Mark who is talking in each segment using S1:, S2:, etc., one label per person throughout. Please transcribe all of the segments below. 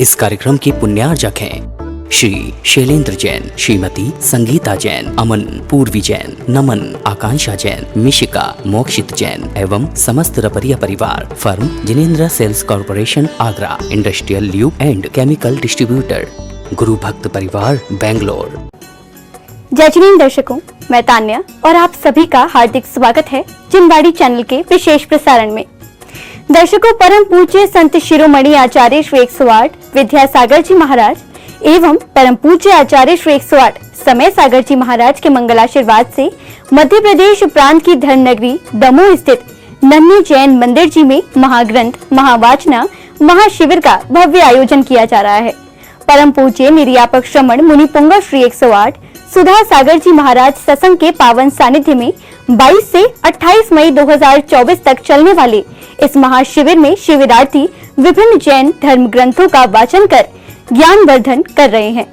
S1: इस कार्यक्रम के पुण्यार्जक हैं श्री शैलेंद्र जैन, श्रीमती संगीता जैन, अमन, पूर्वी जैन, नमन, आकांक्षा जैन, मिशिका, मोक्षित जैन एवं समस्त रपरिया परिवार। Firm Jinendra sales corporation Agra, industrial lube and chemical distributor, गुरु भक्त परिवार, बेंगलोर।
S2: जय जिनेंद्र दर्शकों, मैं तान्या और आप सभी का हार्दिक स्वागत है जिनवाड़ी चैनल के विशेष प्रसारण में। दर्शकों, परम पूज्य संत शिरोमणि आचार्य श्री 108 विद्यासागर जी महाराज एवं परम पूज्य आचार्य श्री 108 समय सागर जी महाराज के मंगलाशीर्वाद से मध्य प्रदेश प्रांत की धर्म नगरी दमोह स्थित नन्ही जैन मंदिर जी में महाग्रंथ, महावाचना, महाशिविर का भव्य आयोजन किया जा रहा है। परम पूज्य निर्यापक श्रमण मुनि पुंगा श्री 108 सुधा सागर जी महाराज सत्संग के पावन सानिध्य में 22 से 28 मई 2024 तक चलने वाले इस महाशिविर में शिविरार्थी विभिन्न जैन धर्म ग्रंथों का वाचन कर ज्ञानवर्धन कर रहे हैं।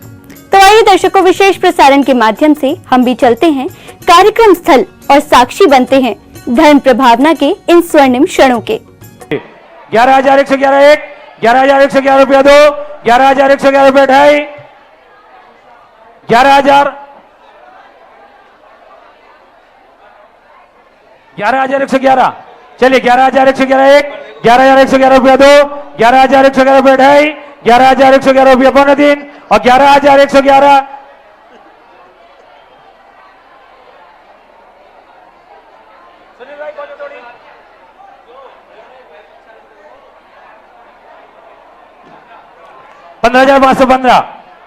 S2: तो आइए दर्शकों, विशेष प्रसारण के माध्यम से हम भी चलते हैं कार्यक्रम स्थल और साक्षी बनते हैं धर्म प्रभावना के इन स्वर्णिम क्षणों के।
S3: 11,111 एक, 11,111 रुपया 2, 11,111 रुपया 2.5, 11,111 चलिए 11,111 एक, 11,111 रुपया 2, 11,111 रुपया 2.5, 11,111 रुपया 2.5 और 11,111 15,515,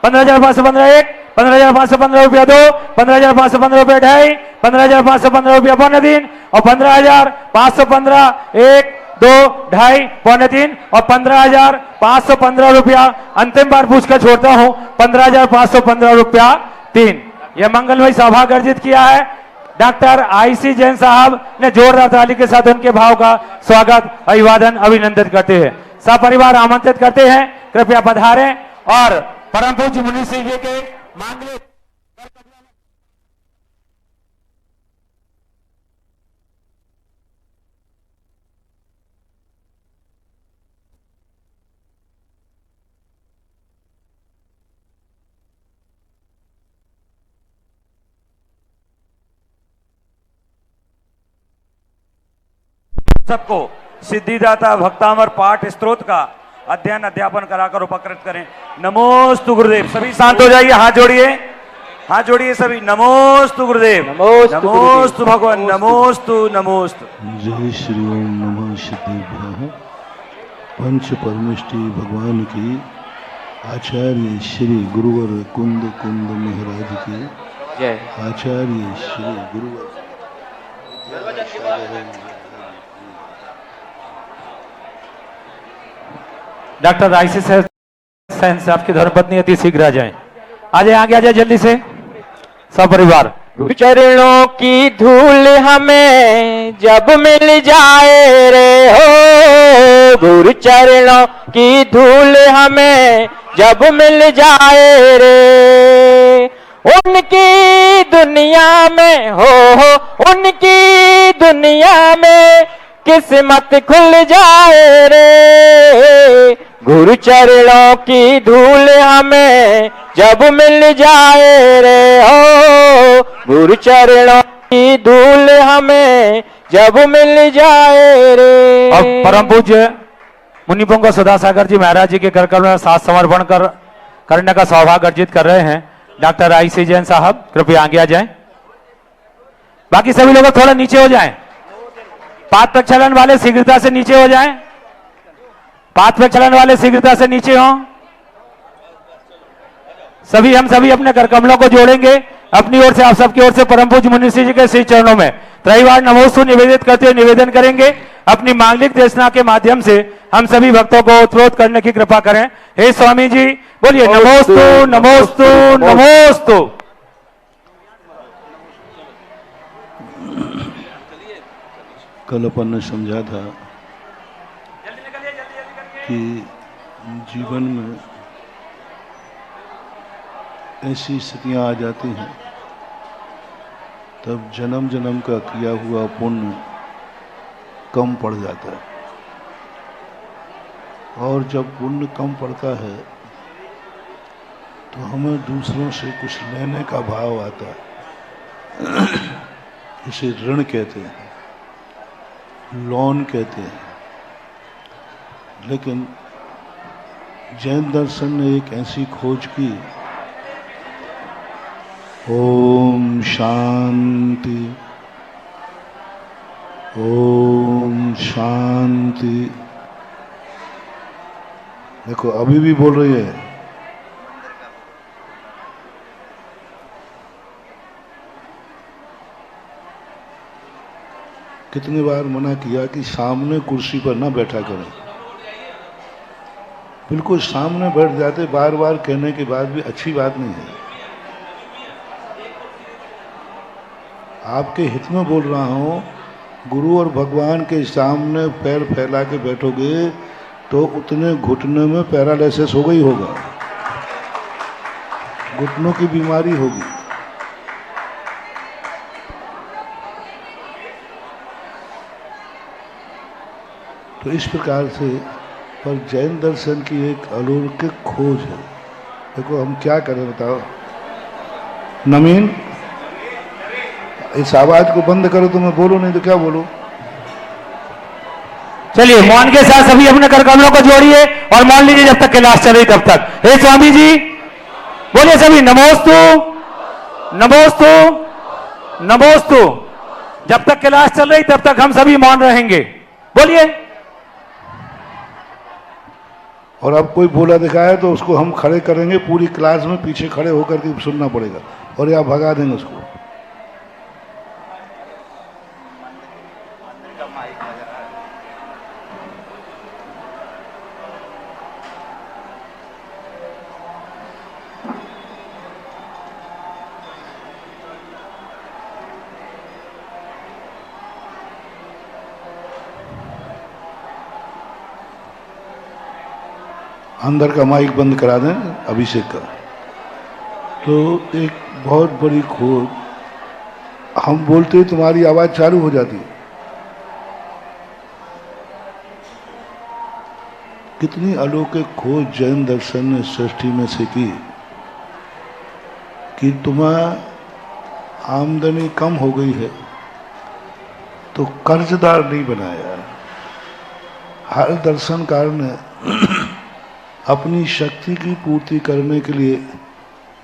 S3: 15,515 एक, 15,515 रुपया 2, 15,515 रुपया 2.5, 15,515 रुपया 2.5 और 15,515 एक, 2, 2.5, 2.5 और 15,515 रुपया अंतिम बार पूछकर छोड़ता हूं 15,515 रुपया 3। यह मंगलमय सभा गर्जित किया है। डॉक्टर आईसी जैन साहब ने जोरदार ताली के साथ उनके भाव का स्वागत, अभिवादन, अभिनंदन करते हैं। सपरिवार आमंत्रित करते हैं, कृपया पधारें और परम पूज्य मुनि श्री जी के मांगलिक सबको सिद्धिदाता भक्तामर पाठ स्तोत्र का अध्ययन अध्यापन कराकर उपकृत करें। नमोस्तु गुरुदेव। सभी शांत हो जाइए, हाथ जोड़िए, हाथ जोड़िए सभी। नमोस्तु गुरुदेव, नमोस्तु भगवान, नमोस्तु नमोस्तु।
S4: जय श्री ओम नमः सिद्धिभ्यः। पंच परमेष्टि भगवान की, आचार्य श्री गुरुवर कुंद कुंद महाराज की जय। आचार्य श्री गुरुवर
S3: डॉक्टर आईसी सैन से आपकी धर्मपत्नी अति शीघ्र आ जाए। आ जाए, आगे आ जाए जल्दी से सपरिवार।
S5: गुरु चरणों की धूल हमें जब मिल जाए रे हो, गुरु चरणों की धूल हमें जब मिल जाए रे, उनकी दुनिया में हो उनकी दुनिया में किस्मत खुल जाए रे, गुरु चरणों की धूल हमें जब मिल जाए रे हो, गुरु चरणों की धूल हमें जब मिल जाए रे।
S3: और परम पूज्य मुनि पुंगा सुधा सागर जी महाराज जी के कर में साथ समर्पण करने का सौभाग्य अर्जित कर रहे हैं डॉक्टर आईसी जैन साहब, कृपया आगे आ जाएं। बाकी सभी लोग थोड़ा नीचे हो जाएं। पाद प्रक्षालन वाले शीघ्रता से नीचे हो जाएं। पाद प्रक्षालन वाले शीघ्रता से नीचे हों। हम सभी अपने कर कमलों को जोड़ेंगे। अपनी ओर से, आप सबकी ओर से परम पूज्य मुनि श्री जी के श्री चरणों में त्रैवार नमोस्तु निवेदित करते हुए निवेदन करेंगे। अपनी मांगलिक देशना के माध्यम से हम सभी भक्तों को उत्प्रोत करने की कृपा करें। हे स्वामी जी, बोलिए नमोस्तु नमोस्तु नमोस्तु।
S4: कल अपन ने समझा था कि जीवन में ऐसी स्थितियां आ जाती हैं तब जन्म जन्म का किया हुआ पुण्य कम पड़ जाता है। और जब पुण्य कम पड़ता है तो हमें दूसरों से कुछ लेने का भाव आता है। इसे ऋण कहते हैं, लोन कहते हैं। लेकिन जैन दर्शन ने एक ऐसी खोज की, ओम शांति, ओम शांति। देखो अभी भी बोल रही है। कितनी बार मना किया कि सामने कुर्सी पर ना बैठा करें। बिल्कुल सामने बैठ जाते, बार बार कहने के बाद भी अच्छी बात नहीं है। आपके हित में बोल रहा हूं, गुरु और भगवान के सामने पैर फैला के बैठोगे तो उतने घुटने में पैरालिसिस हो गई होगा, घुटनों की बीमारी होगी। तो इस प्रकार से पर जैन दर्शन की एक अलौकिक खोज है। देखो हम क्या करें बताओ। नवीन, इस आवाज को बंद करो तो मैं बोलूं, नहीं तो क्या बोलूं।
S3: चलिए मौन के साथ सभी अपने कर कमलों को जोड़िए और मौन लीजिए जब तक क्लास चल रही तब तक। हे स्वामी जी बोलिए सभी नमोस्तु नमोस्तु नमोस्तु। जब तक क्लास चल रही तब तक हम सभी मौन रहेंगे। बोलिए।
S4: और अब कोई बोला दिखाए तो उसको हम खड़े करेंगे, पूरी क्लास में पीछे खड़े होकर के सुनना पड़ेगा और या भगा देंगे उसको। अंदर का माइक बंद करा दें अभिषेक का। तो एक बहुत बड़ी खोज, हम बोलते तुम्हारी आवाज चालू हो जाती। कितनी अलौकिक खोज जैन दर्शन ने सृष्टि में से की कि तुम्हें आमदनी कम हो गई है तो कर्जदार नहीं बनाया। हर दर्शनकार ने अपनी शक्ति की पूर्ति करने के लिए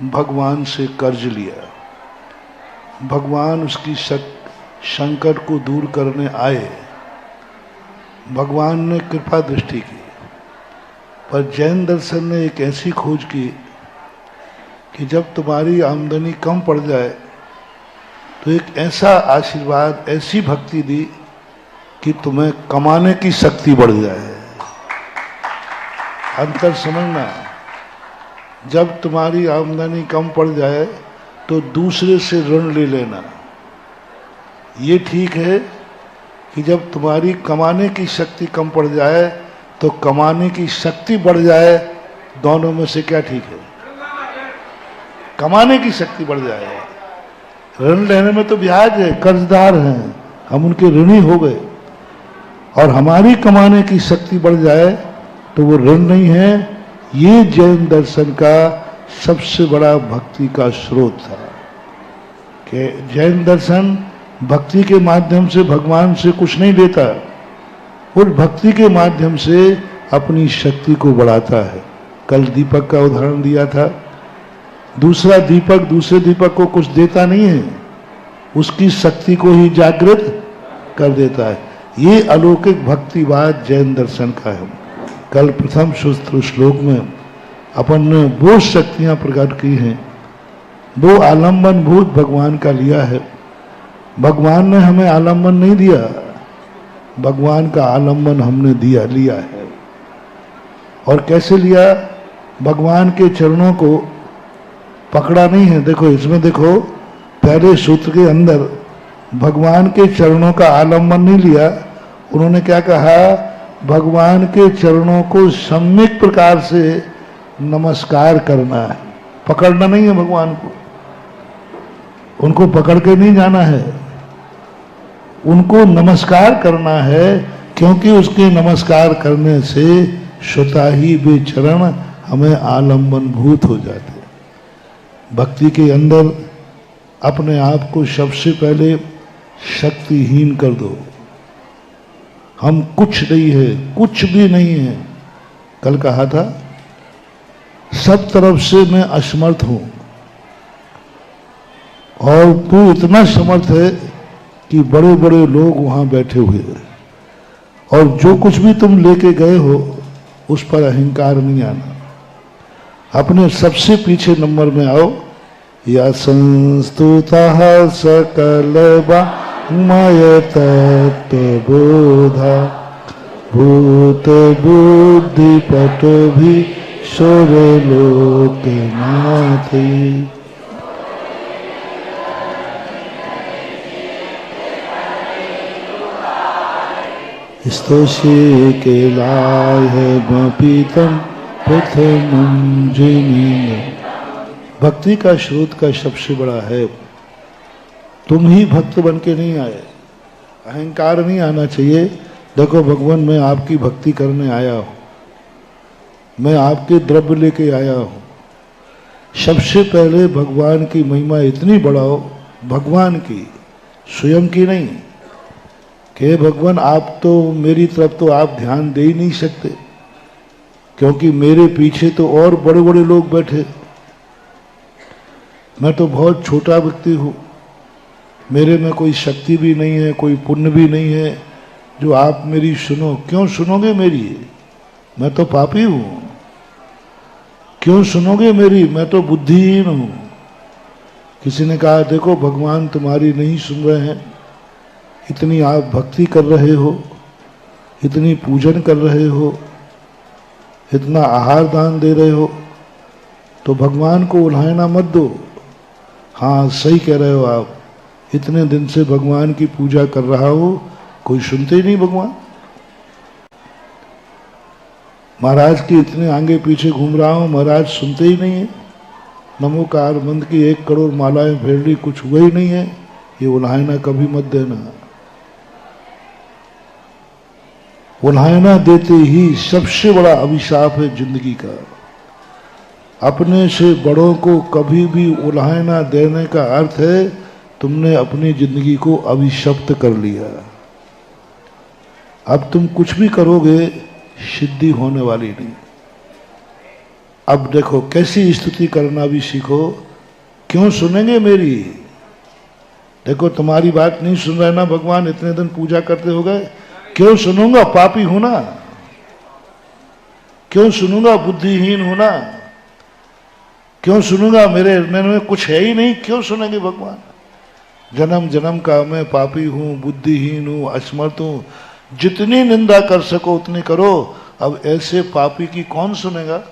S4: भगवान से कर्ज लिया। भगवान उसकी संकट को दूर करने आए, भगवान ने कृपा दृष्टि की। पर जैन दर्शन ने एक ऐसी खोज की कि जब तुम्हारी आमदनी कम पड़ जाए तो एक ऐसा आशीर्वाद, ऐसी भक्ति दी कि तुम्हें कमाने की शक्ति बढ़ जाए। अंतर समझना, जब तुम्हारी आमदनी कम पड़ जाए तो दूसरे से ऋण ले लेना। ये ठीक है कि जब तुम्हारी कमाने की शक्ति कम पड़ जाए तो कमाने की शक्ति बढ़ जाए। दोनों में से क्या ठीक है? कमाने की शक्ति बढ़ जाए। ऋण लेने में तो ब्याज है, कर्जदार हैं, हम उनके ऋणी हो गए। और हमारी कमाने की शक्ति बढ़ जाए तो वो ऋण नहीं है। ये जैन दर्शन का सबसे बड़ा भक्ति का स्रोत था कि जैन दर्शन भक्ति के माध्यम से भगवान से कुछ नहीं लेता, और भक्ति के माध्यम से अपनी शक्ति को बढ़ाता है। कल दीपक का उदाहरण दिया था। दूसरा दीपक दूसरे दीपक को कुछ देता नहीं है, उसकी शक्ति को ही जागृत कर देता है। ये अलौकिक भक्तिवाद जैन दर्शन का है। कल प्रथम सूत्र श्लोक में अपन ने वो शक्तियां प्रकट की हैं, वो आलम्बन भूत भगवान का लिया है। भगवान ने हमें आलम्बन नहीं दिया, भगवान का आलम्बन हमने लिया है। और कैसे लिया? भगवान के चरणों को पकड़ा नहीं है। देखो इसमें देखो, पहले सूत्र के अंदर भगवान के चरणों का आलम्बन नहीं लिया। उन्होंने क्या कहा? भगवान के चरणों को सम्यक प्रकार से नमस्कार करना है, पकड़ना नहीं है भगवान को। उनको पकड़ के नहीं जाना है, उनको नमस्कार करना है, क्योंकि उसके नमस्कार करने से स्वतः ही वे चरण हमें आलम्बन भूत हो जाते। भक्ति के अंदर अपने आप को सबसे पहले शक्तिहीन कर दो। हम कुछ नहीं है, कुछ भी नहीं है। कल कहा था सब तरफ से मैं असमर्थ हूं और तू इतना समर्थ है कि बड़े बड़े लोग वहां बैठे हुए हैं और जो कुछ भी तुम लेके गए हो उस पर अहंकार नहीं आना। अपने सबसे पीछे नंबर में आओ। या संस्तुतः सकल मय तत्वबोधा भूत बुद्धि पट भी सुर लोकनाथी। स्तोषे के लाय है पीतम प्रथमं जिनी। भक्ति का स्रोत का सबसे बड़ा है। तुम ही भक्त बन के नहीं आए, अहंकार नहीं आना चाहिए। देखो भगवान, मैं आपकी भक्ति करने आया हूं, मैं आपके द्रव्य लेके आया हूं। सबसे पहले भगवान की महिमा इतनी बढ़ाओ, भगवान की, स्वयं की नहीं कि भगवान आप तो मेरी तरफ तो आप ध्यान दे ही नहीं सकते क्योंकि मेरे पीछे तो और बड़े बड़े लोग बैठे। मैं तो बहुत छोटा व्यक्ति हूँ, मेरे में कोई शक्ति भी नहीं है, कोई पुण्य भी नहीं है जो आप मेरी सुनो। क्यों सुनोगे मेरी? मैं तो पापी हूँ। क्यों सुनोगे मेरी? मैं तो बुद्धिहीन हूँ। किसी ने कहा देखो भगवान तुम्हारी नहीं सुन रहे हैं, इतनी आप भक्ति कर रहे हो, इतनी पूजन कर रहे हो, इतना आहार दान दे रहे हो, तो भगवान को उल्हाना मत दो। हाँ सही कह रहे हो आप, इतने दिन से भगवान की पूजा कर रहा हो, कोई सुनते ही नहीं भगवान। महाराज की इतने आगे पीछे घूम रहा हूं, महाराज सुनते ही नहीं है। नमोकार मंद की 1 करोड़ मालाएं फेर ली, कुछ हुआ ही नहीं है। ये उल्हाना कभी मत देना। उल्हाना देते ही सबसे बड़ा अभिशाप है जिंदगी का। अपने से बड़ों को कभी भी उल्हाना देने का अर्थ है तुमने अपनी जिंदगी को अभिशप्त कर लिया। अब तुम कुछ भी करोगे सिद्धि होने वाली नहीं। अब देखो कैसी स्तुति करना भी सीखो। क्यों सुनेंगे मेरी? देखो तुम्हारी बात नहीं सुन रहे ना भगवान, इतने दिन पूजा करते हो गए, क्यों सुनूंगा? पापी हूं ना। क्यों सुनूंगा? बुद्धिहीन हूं ना। क्यों सुनूंगा? मेरे में कुछ है ही नहीं, क्यों सुनेंगे भगवान? जन्म जन्म का मैं पापी हूं, बुद्धिहीन हूं, असमर्थ हूं। जितनी निंदा कर सको उतनी करो। अब ऐसे पापी की कौन सुनेगा?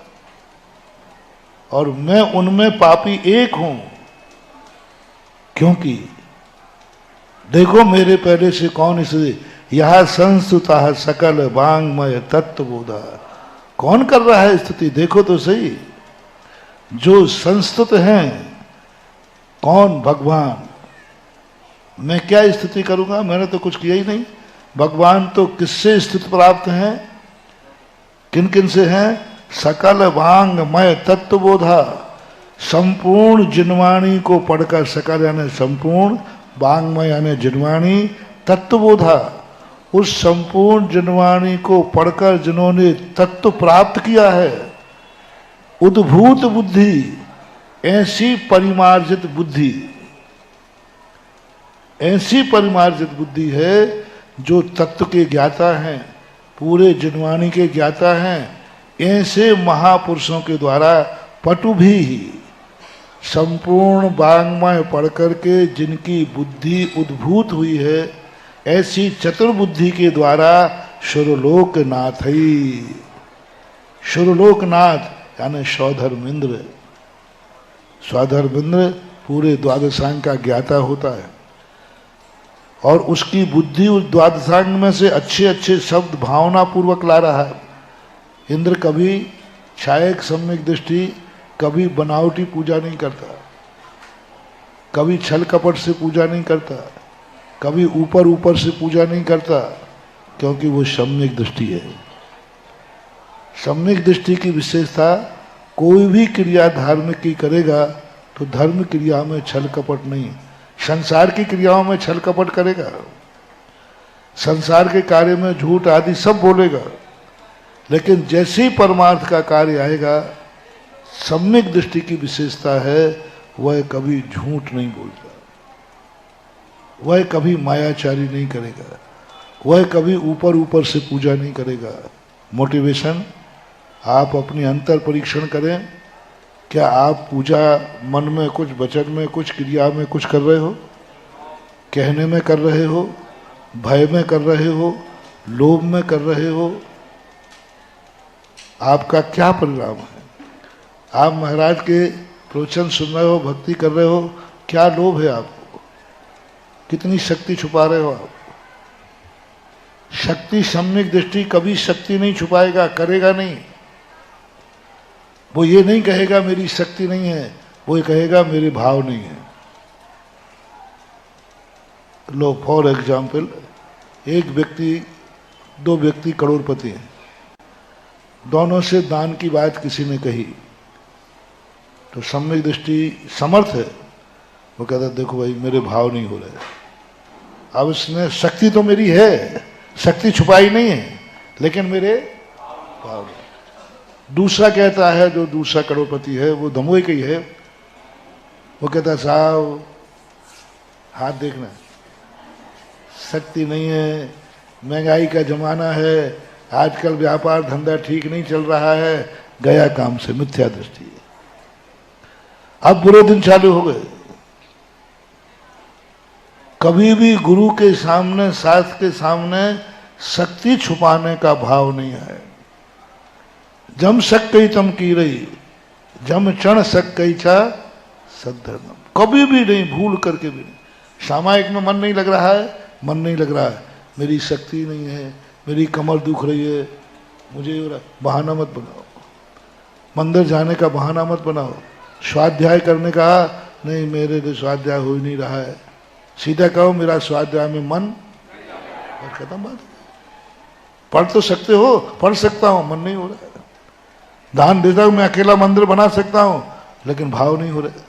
S4: और मैं उनमें पापी एक हूं, क्योंकि देखो मेरे पहले से कौन इसे यह संस्तुता सकल वांगमय तत्वबोधा। कौन कर रहा है स्तुति? देखो तो सही। जो संस्तुत हैं कौन? भगवान। मैं क्या स्तुति करूंगा? मैंने तो कुछ किया ही नहीं। भगवान तो किससे स्तुति प्राप्त हैं? किन किन से हैं? सकल वांगमय तत्वबोधा। संपूर्ण जिनवाणी को पढ़कर, सकल यानी संपूर्ण, वांगमय यानी जिनवाणी, तत्वबोधा उस संपूर्ण जिनवाणी को पढ़कर जिन्होंने तत्व प्राप्त किया है। उद्भूत बुद्धि, ऐसी परिमार्जित बुद्धि, ऐसी परिमार्जित बुद्धि है जो तत्व के ज्ञाता हैं, पूरे जिनवाणी के ज्ञाता हैं। ऐसे महापुरुषों के द्वारा पटु भी संपूर्ण वांग्मय पढ़ करके जिनकी बुद्धि उद्भूत हुई है, ऐसी चतुर्बुद्धि के द्वारा सुरलोकनाथ ही। सुरलोकनाथ यानी स्वधर्मेंद्र। स्वधर्मेंद्र पूरे द्वादशांग का ज्ञाता होता है और उसकी बुद्धि उस द्वादशांग में से अच्छे अच्छे शब्द भावना पूर्वक ला रहा है। इंद्र कभी छायक सम्यक दृष्टि, कभी बनावटी पूजा नहीं करता, कभी छल कपट से पूजा नहीं करता, कभी ऊपर ऊपर से पूजा नहीं करता, क्योंकि वो सम्यक दृष्टि है। सम्यक दृष्टि की विशेषता, कोई भी क्रिया धार्मिक की करेगा तो धर्म क्रिया में छल कपट नहीं, संसार की क्रियाओं में छल कपट करेगा, संसार के कार्य में झूठ आदि सब बोलेगा, लेकिन जैसे ही परमार्थ का कार्य आएगा, सम्यक दृष्टि की विशेषता है, वह कभी झूठ नहीं बोलता, वह कभी मायाचारी नहीं करेगा, वह कभी ऊपर ऊपर से पूजा नहीं करेगा। मोटिवेशन, आप अपनी अंतर परीक्षण करें, क्या आप पूजा मन में कुछ, वचन में कुछ, क्रिया में कुछ कर रहे हो? कहने में कर रहे हो, भय में कर रहे हो, लोभ में कर रहे हो? आपका क्या परिणाम है? आप महाराज के प्रवचन सुन रहे हो, भक्ति कर रहे हो, क्या लोभ है आपको? कितनी शक्ति छुपा रहे हो आप? शक्ति, सम्यक दृष्टि कभी शक्ति नहीं छुपाएगा, करेगा नहीं। वो ये नहीं कहेगा मेरी शक्ति नहीं है, वो ये कहेगा मेरे भाव नहीं है। लो फॉर एग्जाम्पल, एक व्यक्ति, दो व्यक्ति करोड़पति हैं, दोनों से दान की बात किसी ने कही तो सम्यक दृष्टि समर्थ है, वो कहता देखो भाई मेरे भाव नहीं हो रहे। अब उसने, शक्ति तो मेरी है, शक्ति छुपाई नहीं है, लेकिन मेरे भाव नहीं। दूसरा कहता है, जो दूसरा करोड़पति है, वो दमोई का ही है, वो कहता साहब हाथ देखना, शक्ति नहीं है, महंगाई का जमाना है, आजकल व्यापार धंधा ठीक नहीं चल रहा है, गया काम से, मिथ्या दृष्टि है। अब बुरे दिन चालू हो गए। कभी भी गुरु के सामने, शास्त्र के सामने शक्ति छुपाने का भाव नहीं है। जम सक्कई तम की रही, जम चण सक्कई चा सद्धर्म, कभी भी नहीं, भूल करके भी नहीं। सामायिक में मन नहीं लग रहा है, मन नहीं लग रहा है, मेरी शक्ति नहीं है, मेरी कमर दुख रही है, मुझे हो रहा, बहाना मत बनाओ। मंदिर जाने का बहाना मत बनाओ, स्वाध्याय करने का, नहीं मेरे तो स्वाध्याय हो ही नहीं रहा है, सीधा कहो मेरा स्वाध्याय में मन, और खत्म बात। पढ़ तो सकते हो, पढ़ सकता हूं, मन नहीं हो रहा है। दान देता हूं, मैं अकेला मंदिर बना सकता हूं, लेकिन भाव नहीं हो रहे।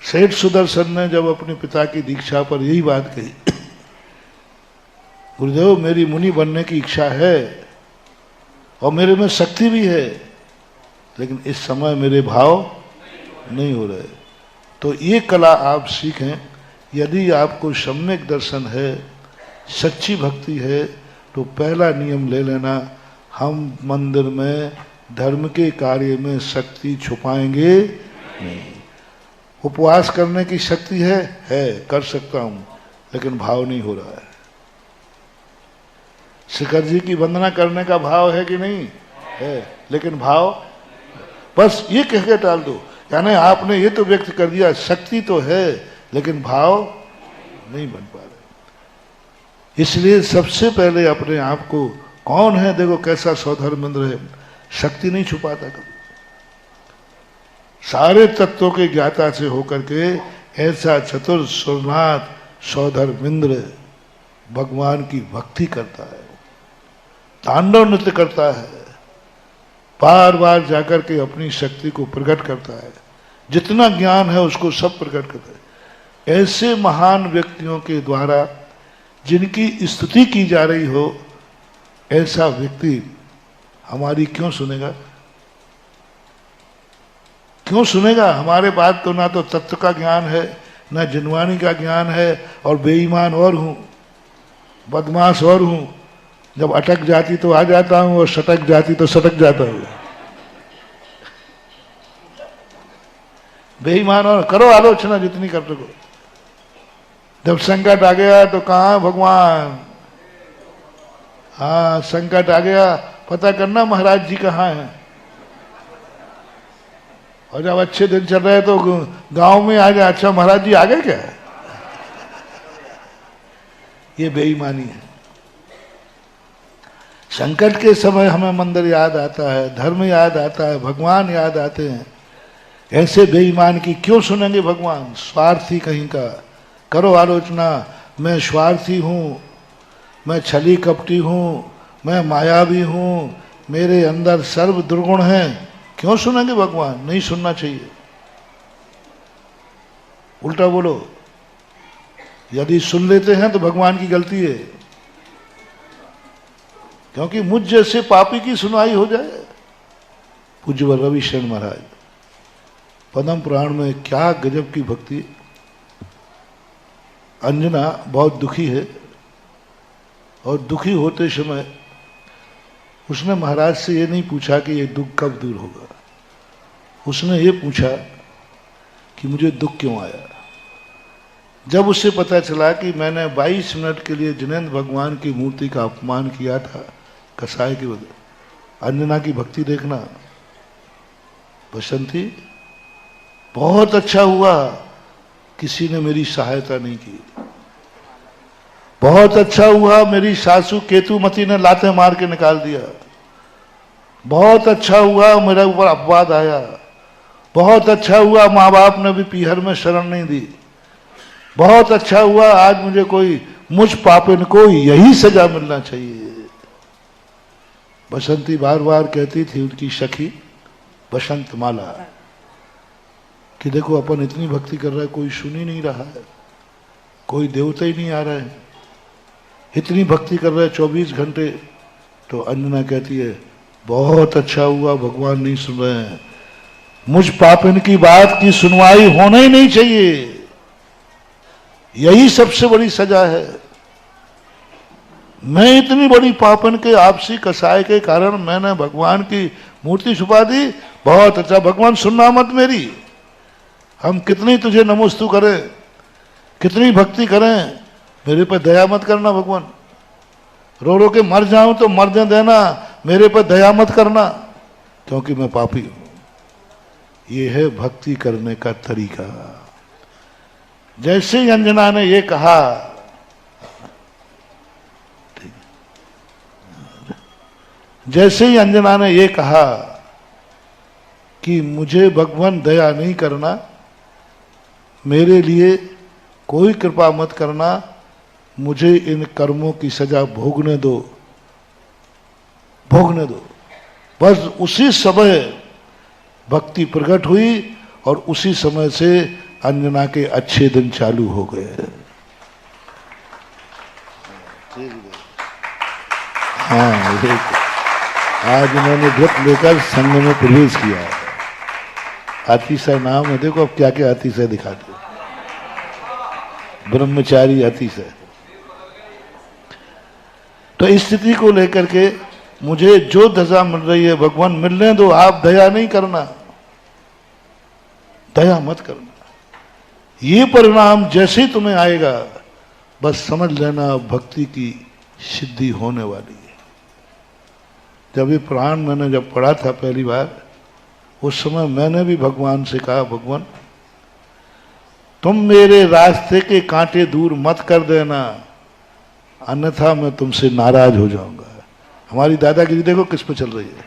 S4: सेठ सुदर्शन ने जब अपने पिता की दीक्षा पर यही बात कही, गुरुदेव मेरी मुनि बनने की इच्छा है और मेरे में शक्ति भी है, लेकिन इस समय मेरे भाव नहीं हो रहे। तो ये कला आप सीखें। यदि आपको सम्यक दर्शन है, सच्ची भक्ति है, तो पहला नियम ले लेना, हम मंदिर में धर्म के कार्य में शक्ति छुपाएंगे नहीं। उपवास करने की शक्ति है, कर सकता हूं, लेकिन भाव नहीं हो रहा है। शिखर जी की वंदना करने का भाव है कि नहीं है, लेकिन भाव, बस ये कह के टाल दो, यानी आपने ये तो व्यक्त कर दिया शक्ति तो है, लेकिन भाव नहीं बन पा रहे। इसलिए सबसे पहले अपने आप को, कौन है, देखो कैसा सौधर्मेंद्र है, शक्ति नहीं छुपाता कभी, सारे तत्वों के ज्ञाता से होकर के ऐसा चतुर सुरनाथ सौधर्मेंद्र भगवान की भक्ति करता है, तांडव नृत्य करता है, बार बार जाकर के अपनी शक्ति को प्रकट करता है, जितना ज्ञान है उसको सब प्रकट करता है। ऐसे महान व्यक्तियों के द्वारा जिनकी स्तुति की जा रही हो, ऐसा व्यक्ति हमारी क्यों सुनेगा? क्यों सुनेगा? हमारे बात तो ना तो तत्व का ज्ञान है, ना जिनवानी का ज्ञान है, और बेईमान और हूं, बदमाश और हूं। जब अटक जाती तो आ जाता हूं, और सटक जाती तो सटक जाता हूं। बेईमान और, करो आलोचना जितनी कर सको। जब संकट आ गया तो कहाँ भगवान? हाँ, संकट आ गया, पता करना महाराज जी कहाँ हैं। और जब अच्छे दिन चल रहे तो गांव में आ गया, अच्छा महाराज जी आ गए क्या? ये बेईमानी है। संकट के समय हमें मंदिर याद आता है, धर्म याद आता है, भगवान याद आते हैं। ऐसे बेईमान की क्यों सुनेंगे भगवान? स्वार्थी कहीं का। करो आलोचना, मैं स्वार्थी हूं, मैं छली कपटी हूं, मैं मायावी हूं, मेरे अंदर सर्व दुर्गुण हैं, क्यों सुनेंगे भगवान? नहीं सुनना चाहिए। उल्टा बोलो, यदि सुन लेते हैं तो भगवान की गलती है, क्योंकि मुझ जैसे पापी की सुनवाई हो जाए। पूज्य रविशरण महाराज पद्म पुराण में क्या गजब की भक्ति। अंजना बहुत दुखी है और दुखी होते समय उसने महाराज से ये नहीं पूछा कि ये दुख कब दूर होगा, उसने ये पूछा कि मुझे दुख क्यों आया। जब उससे पता चला कि मैंने 22 मिनट के लिए जिनेंद्र भगवान की मूर्ति का अपमान किया था कसाय की वजह, अंजना की भक्ति देखना। बसंती, बहुत अच्छा हुआ किसी ने मेरी सहायता नहीं की, बहुत अच्छा हुआ मेरी सासू केतुमती ने लाते मार के निकाल दिया, बहुत अच्छा हुआ मेरे ऊपर अपवाद आया, बहुत अच्छा हुआ माँ बाप ने भी पीहर में शरण नहीं दी, बहुत अच्छा हुआ आज मुझे कोई, मुझ पापिन को यही सजा मिलना चाहिए। बसंती बार बार कहती थी उनकी सखी बसंत माला कि देखो अपन इतनी भक्ति कर रहा है, कोई सुन ही नहीं रहा है, कोई देवता ही नहीं आ रहा है, इतनी भक्ति कर रहा है 24 घंटे। तो अंजना कहती है बहुत अच्छा हुआ भगवान नहीं सुन रहे हैं, मुझ पापिन की बात की सुनवाई होना ही नहीं चाहिए, यही सबसे बड़ी सजा है। मैं इतनी बड़ी पापन के आपसी कसाय के कारण मैंने भगवान की मूर्ति छुपा दी, बहुत अच्छा, भगवान सुनना मत मेरी, हम कितनी तुझे नमोस्तु करें, कितनी भक्ति करें, मेरे पर दया मत करना भगवान, रो रो के मर जाऊं तो मरने देना, मेरे पर दया मत करना क्योंकि मैं पापी हूं। ये है भक्ति करने का तरीका। जैसे ही अंजना ने ये कहा, जैसे ही अंजना ने ये कहा कि मुझे भगवान दया नहीं करना, मेरे लिए कोई कृपा मत करना, मुझे इन कर्मों की सजा भोगने दो, भोगने दो, बस उसी समय भक्ति प्रकट हुई और उसी समय से अंजना के अच्छे दिन चालू हो गए। हाँ, आज उन्होंने व्रत लेकर संघ में प्रवेश किया है। अतिशय नाम है, देखो अब क्या क्या अतिशय दिखाते, ब्रह्मचारी अतिशय। तो इस स्थिति को लेकर के मुझे जो दशा मिल रही है भगवान मिलने दो, आप दया नहीं करना, दया मत करना। ये परिणाम जैसे ही तुम्हें आएगा बस समझ लेना भक्ति की सिद्धि होने वाली है। जब ये पुराण मैंने जब पढ़ा था पहली बार, उस समय मैंने भी भगवान से कहा, भगवान तुम मेरे रास्ते के कांटे दूर मत कर देना, अन्यथा मैं तुमसे नाराज हो जाऊंगा। हमारी दादागिरी देखो किस पे चल रही है।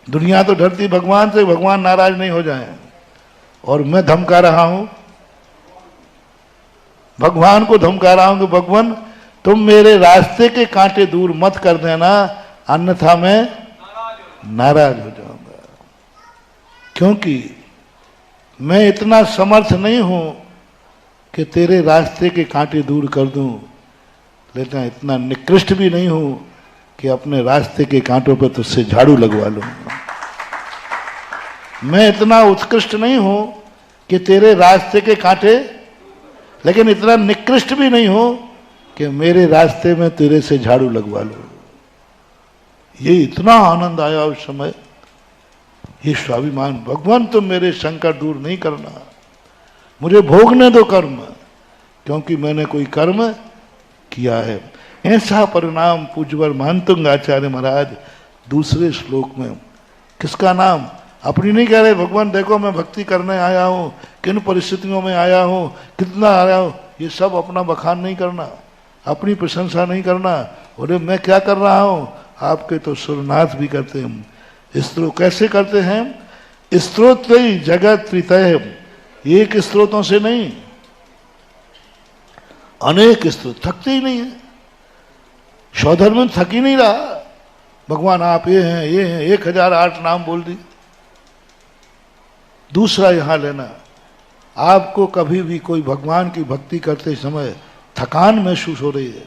S4: दुनिया तो डरती भगवान से, भगवान नाराज नहीं हो जाएं, और मैं धमका रहा हूं, भगवान को धमका रहा हूं कि भगवान तुम मेरे रास्ते के कांटे दूर मत कर देना, अन्यथा मैं नाराज हो जाऊंगा। क्योंकि मैं इतना समर्थ नहीं हूं कि तेरे रास्ते के कांटे दूर कर दूं, लेकिन इतना निकृष्ट भी नहीं हूं कि अपने रास्ते के कांटों पर तुझसे झाड़ू लगवा लूं। मैं इतना उत्कृष्ट नहीं हूं कि तेरे रास्ते के कांटे, लेकिन इतना निकृष्ट भी नहीं हूं कि मेरे रास्ते में तेरे से झाड़ू लगवा लूं। ये इतना आनंद आया उस समय, ये स्वाभिमान, भगवान तुम मेरे संकट दूर नहीं करना, मुझे भोगने दो कर्म, क्योंकि मैंने कोई कर्म किया है। ऐसा परिणाम पूज्यवर महंतुंग आचार्य महाराज दूसरे श्लोक में, किसका नाम अपनी नहीं कह रहे, भगवान देखो मैं भक्ति करने आया हूं, किन परिस्थितियों में आया हूं, कितना आया हूं, ये सब अपना बखान नहीं करना, अपनी प्रशंसा नहीं करना। बोले मैं क्या कर रहा हूं, आपके तो सुरनाथ भी करते हैं। स्त्रोत कैसे करते हैं, स्त्रोत जगत त्रितय, एक स्त्रोतों से नहीं, अनेक स्त्रोत, थकते ही नहीं है। सौधर्म थक ही नहीं रहा। भगवान आप ये हैं, ये हैं, 1008 नाम बोल दी। दूसरा यहां लेना, आपको कभी भी कोई भगवान की भक्ति करते समय थकान महसूस हो रही है,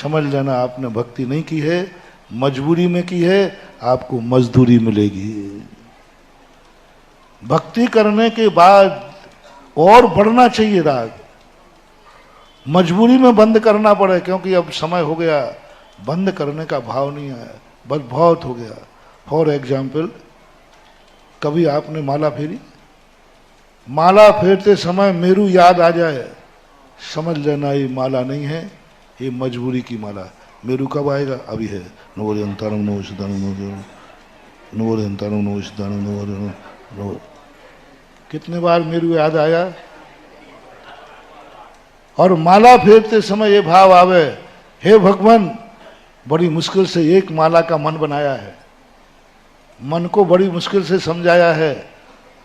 S4: समझ लेना आपने भक्ति नहीं की है, मजबूरी में की है, आपको मजदूरी मिलेगी। भक्ति करने के बाद और बढ़ना चाहिए राग, मजबूरी में बंद करना पड़े, क्योंकि अब समय हो गया, बंद करने का भाव नहीं आया, बस बहुत हो गया। फॉर एग्जाम्पल, कभी आपने माला फेरी, माला फेरते समय मेरू याद आ जाए, समझ लेना ये माला नहीं है, ये मजबूरी की माला। मेरू कब आएगा? अभी है। नवोदयंतारम नवोशदानम नवोदयंतारम नवोशदानम नवोदयंतारम। कितने बार मेरू याद आया? और माला फेरते समय ये भाव आवे, हे भगवान, बड़ी मुश्किल से एक माला का मन बनाया है, मन को बड़ी मुश्किल से समझाया है,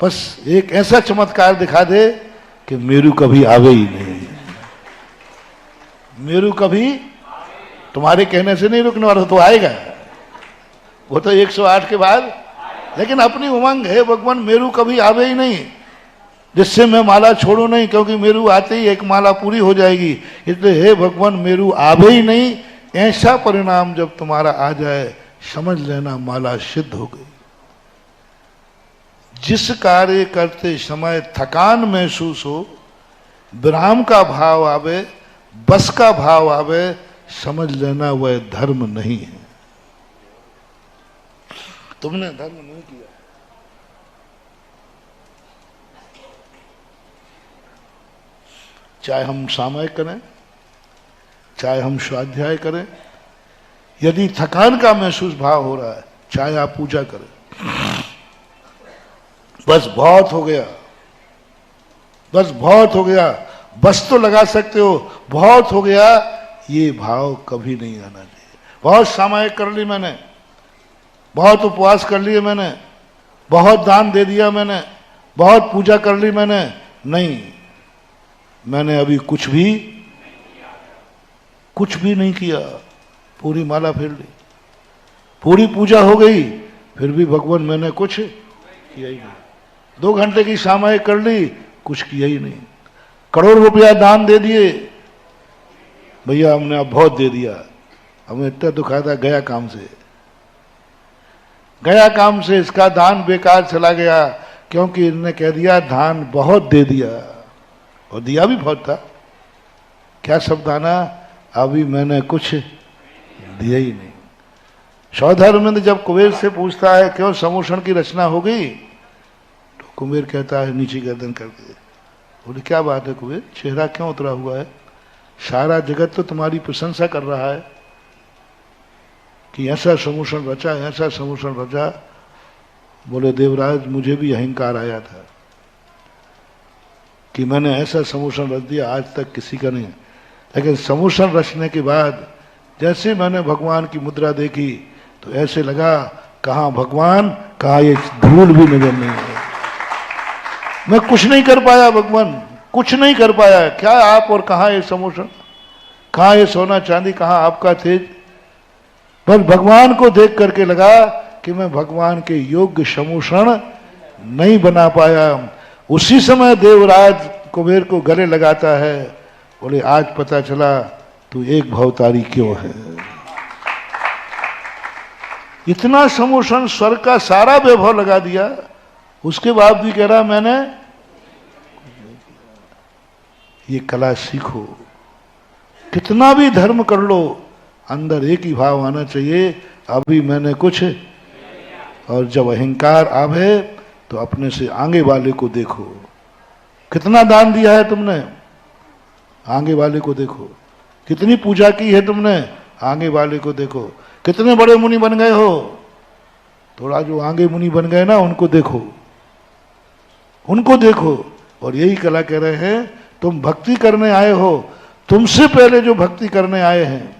S4: बस एक ऐसा चमत्कार दिखा दे कि मेरू कभी आवे ही नहीं। मेरू कभी तुम्हारे कहने से नहीं रुकने वाला, तो आएगा, वो तो 108 के बाद, लेकिन अपनी उमंग है भगवान मेरू कभी आवे ही नहीं, जिससे मैं माला छोड़ू नहीं, क्योंकि मेरू आते ही एक माला पूरी हो जाएगी। इसलिए हे भगवान मेरू आवे ही नहीं, ऐसा परिणाम जब तुम्हारा आ जाए, समझ लेना माला सिद्ध हो गई। जिस कार्य करते समय थकान महसूस हो, विराम का भाव आवे, बस का भाव आवे, समझ लेना वह धर्म नहीं है। तुमने धर्म नहीं किया। चाहे हम सामयिक करें, चाहे हम स्वाध्याय करें, यदि थकान का महसूस भाव हो रहा है, चाहे आप पूजा करें, बस बहुत हो गया, बस बहुत हो गया, बस तो लगा सकते हो, बहुत हो गया, ये भाव कभी नहीं आना चाहिए। बहुत सामयिक कर ली मैंने, बहुत उपवास कर लिए मैंने, बहुत दान दे दिया मैंने, बहुत पूजा कर ली मैंने, नहीं, मैंने अभी कुछ भी नहीं किया। पूरी माला फेर ली, पूरी पूजा हो गई, फिर भी भगवान मैंने कुछ किया ही नहीं। 2 घंटे की सामयिक कर ली, कुछ किया ही नहीं। करोड़ रुपया दान दे दिए, भैया हमने अब बहुत दे दिया, हमें इतना दुखा था, गया काम से, गया काम से, इसका दान बेकार चला गया, क्योंकि इन्होंने कह दिया दान बहुत दे दिया, और दिया भी बहुत था। क्या शब्द आना? अभी मैंने कुछ दिया ही नहीं। सौधर्मिंद जब कुबेर से पूछता है क्यों समूषण की रचना हो गई, तो कुबेर कहता है नीचे गर्दन करके, बोले क्या बात है कुबेर, चेहरा क्यों उतरा हुआ है? सारा जगत तो तुम्हारी प्रशंसा कर रहा है कि ऐसा समूषण रचा, ऐसा समूषण रचा। बोले देवराज, मुझे भी अहंकार आया था कि मैंने ऐसा समूषण रच दिया, आज तक किसी का नहीं। लेकिन समूषण रचने के बाद जैसे मैंने भगवान की मुद्रा देखी, तो ऐसे लगा कहाँ भगवान, कहाँ ये धूल भी नजर नहीं है। मैं कुछ नहीं कर पाया भगवान, कुछ नहीं कर पाया। क्या आप और कहाँ ये समूषण, कहाँ ये सोना चांदी, कहाँ आपका तेज। बस भगवान को देख करके लगा कि मैं भगवान के योग्य समूषण नहीं बना पाया। उसी समय देवराज कुबेर को गले लगाता है, बोले आज पता चला तू एक भवतारी क्यों है। इतना समूषण, स्वर्ग का सारा वैभव लगा दिया, उसके बाद भी कह रहा मैंने। ये कला सीखो, कितना भी धर्म कर लो, अंदर एक ही भाव आना चाहिए, अभी मैंने कुछ। और जब अहंकार आवे तो अपने से आगे वाले को देखो। कितना दान दिया है तुमने, आगे वाले को देखो। कितनी पूजा की है तुमने, आगे वाले को देखो। कितने बड़े मुनि बन गए हो, थोड़ा जो आगे मुनि बन गए ना, उनको देखो, उनको देखो। और यही कला कह रहे हैं, तुम भक्ति करने आए हो, तुमसे पहले जो भक्ति करने आए हैं,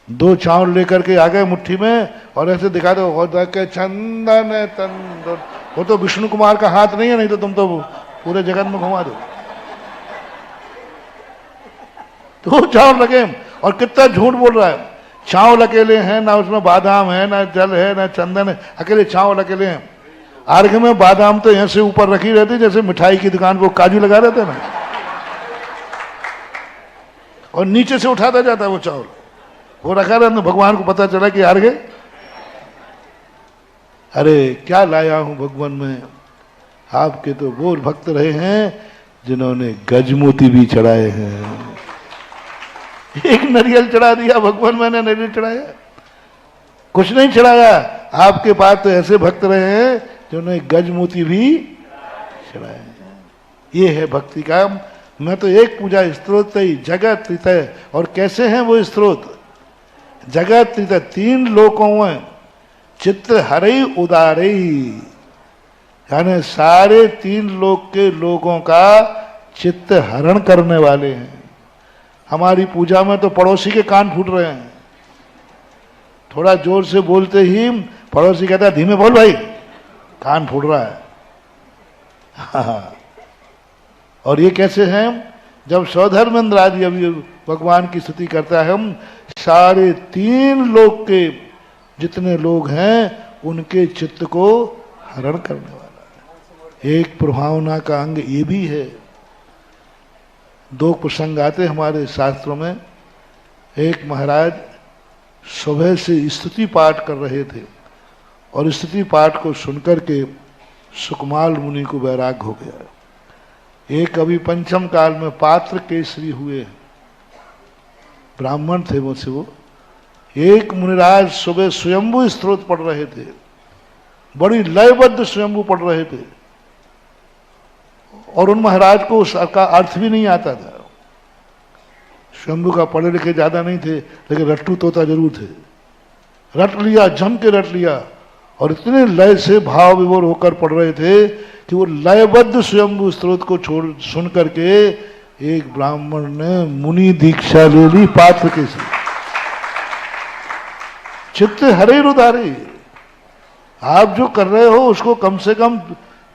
S4: 2 चावल लेकर के आ गए मुट्ठी में और ऐसे दिखा दो के चंदन तंदन। वो तो विष्णु कुमार का हाथ नहीं है, नहीं तो तुम तो पूरे जगत में घुमा दो। 2 चावल लगे और कितना झूठ बोल रहा है। चावल अकेले हैं, ना उसमें बादाम है, ना जल है, ना चंदन है, अकेले चावल अकेले हैं। अर्घ में बादाम तो ऐसे ऊपर रखी रहती जैसे मिठाई की दुकान पर काजू लगा रहते ना, और नीचे से उठाता जाता है वो चावल, वो रखा रहता। भगवान को पता चला कि अर्घ, अरे क्या लाया हूं भगवान में। आपके तो वो भक्त रहे हैं जिन्होंने गजमोती भी चढ़ाए हैं। एक नारियल चढ़ा दिया भगवान, मैंने नारियल चढ़ाया, कुछ नहीं चढ़ाया। आपके पास तो ऐसे भक्त रहे हैं जिन्होंने गजमोती भी चढ़ाए। ये है भक्ति का। मैं तो एक पूजा स्त्रोत ही जगत त्रितय, और कैसे हैं वो स्त्रोत? जगत त्रितय, 3 लोकों में चित्त हरई उदारई, यानी सारे 3 लोक के लोगों का चित्त हरण करने वाले हैं। हमारी पूजा में तो पड़ोसी के कान फूट रहे हैं। थोड़ा जोर से बोलते ही पड़ोसी कहता है धीमे बोल भाई, कान फूट रहा है। हाँ। और ये कैसे हैं? जब सौधर्मेंद्र आदि अभी भगवान की स्तुति करता है, हम सारे 3 लोक के जितने लोग हैं उनके चित्त को हरण करने वाला है। एक प्रभावना का अंग ये भी है। 2 प्रसंग आते हमारे शास्त्रों में। एक महाराज सुबह से स्तुति पाठ कर रहे थे, और स्तुति पाठ को सुनकर के सुकमाल मुनि को वैराग हो गया। एक अभी पंचम काल में पात्र केसरी हुए, ब्राह्मण थे मुझसे वो। एक मुनिराज सुबह स्वयंभू स्तोत्र पढ़ रहे थे, बड़ी लयबद्ध स्वयंभू पढ़ रहे थे, और उन महाराज को उसका अर्थ भी नहीं आता था। स्वयंभू का पढ़े लिखे ज्यादा नहीं थे, लेकिन रट्टू तोता जरूर थे। रट लिया, जम के रट लिया, और इतने लय से भाव विभोर होकर पढ़ रहे थे कि वो लयबद्ध स्वयंभू स्तोत्र को छोड़ सुन करके एक ब्राह्मण ने मुनि दीक्षा ले ली पात्र के से। चित्त हरे रुदारे, आप जो कर रहे हो उसको कम से कम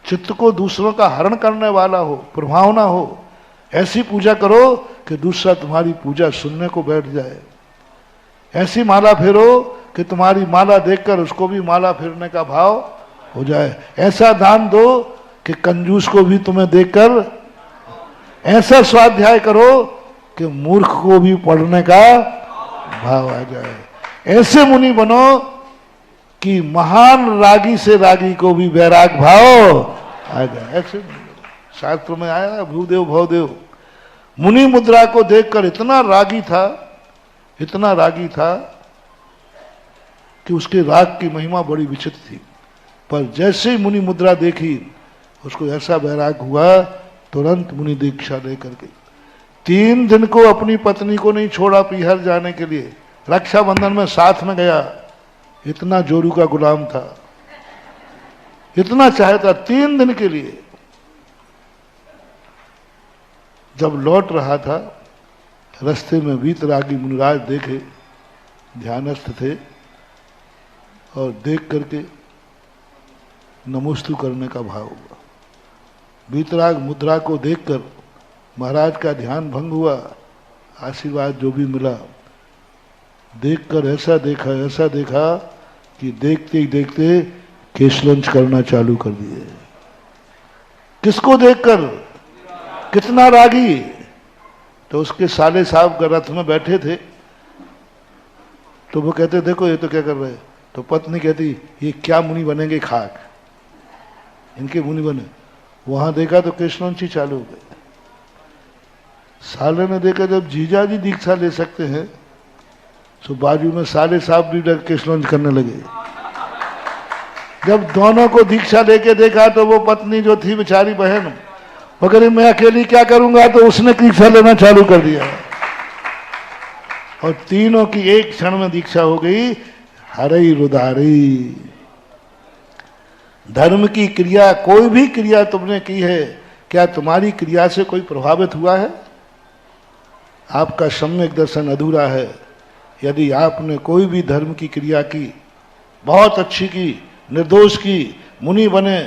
S4: चित्त को दूसरों का हरण करने वाला हो, प्रभावना हो। ऐसी पूजा करो कि दूसरा तुम्हारी पूजा सुनने को बैठ जाए। ऐसी माला फेरो कि तुम्हारी माला देखकर उसको भी माला फेरने का भाव हो जाए। ऐसा दान दो कि कंजूस को भी तुम्हें देखकर, ऐसा स्वाध्याय करो कि मूर्ख को भी पढ़ने का भाव आ जाए। ऐसे मुनि बनो कि महान रागी से रागी को भी वैराग भाव आ जाए। ऐसे शास्त्र में आया, भूदेव भवदेव मुनि मुद्रा को देखकर इतना रागी था, इतना रागी था कि उसके राग की महिमा बड़ी विचित्र थी। पर जैसे ही मुनि मुद्रा देखी, उसको ऐसा वैराग हुआ, तुरंत मुनि दीक्षा लेकर के 3 दिन को अपनी पत्नी को नहीं छोड़ा पीहर जाने के लिए। रक्षाबंधन में साथ में गया, इतना जोरू का गुलाम था, इतना चाहता 3 दिन के लिए। जब लौट रहा था, रास्ते में वीतरागी मुनिराज देखे, ध्यानस्थ थे, और देख करके नमोस्तु करने का भाव हुआ। वीतराग मुद्रा को देखकर महाराज का ध्यान भंग हुआ, आशीर्वाद जो भी मिला देखकर ऐसा देखा कि देखते ही देखते केशलंच करना चालू कर दिए। किसको देखकर? कितना रागी। तो उसके साले साहब का रथ में बैठे थे, तो वो कहते देखो ये तो क्या कर रहे हैं। तो पत्नी कहती ये क्या मुनि बनेंगे, खाक, इनके मुनि बने। वहां देखा तो केशलंच चालू हो गए। साले ने देखा जब जीजा जी दीक्षा ले सकते हैं, तो बाजू में साले साहब भी केशलंच करने लगे। जब दोनों को दीक्षा लेके देखा तो वो पत्नी जो थी बेचारी बहन, वो कह रही मैं अकेली क्या करूंगा, तो उसने दीक्षा लेना चालू कर दिया, और तीनों की एक क्षण में दीक्षा हो गई। हरई रुदारी। धर्म की क्रिया, कोई भी क्रिया तुमने की है, क्या तुम्हारी क्रिया से कोई प्रभावित हुआ है? आपका सम्यक दर्शन अधूरा है। यदि आपने कोई भी धर्म की क्रिया की, बहुत अच्छी की, निर्दोष की, मुनि बने,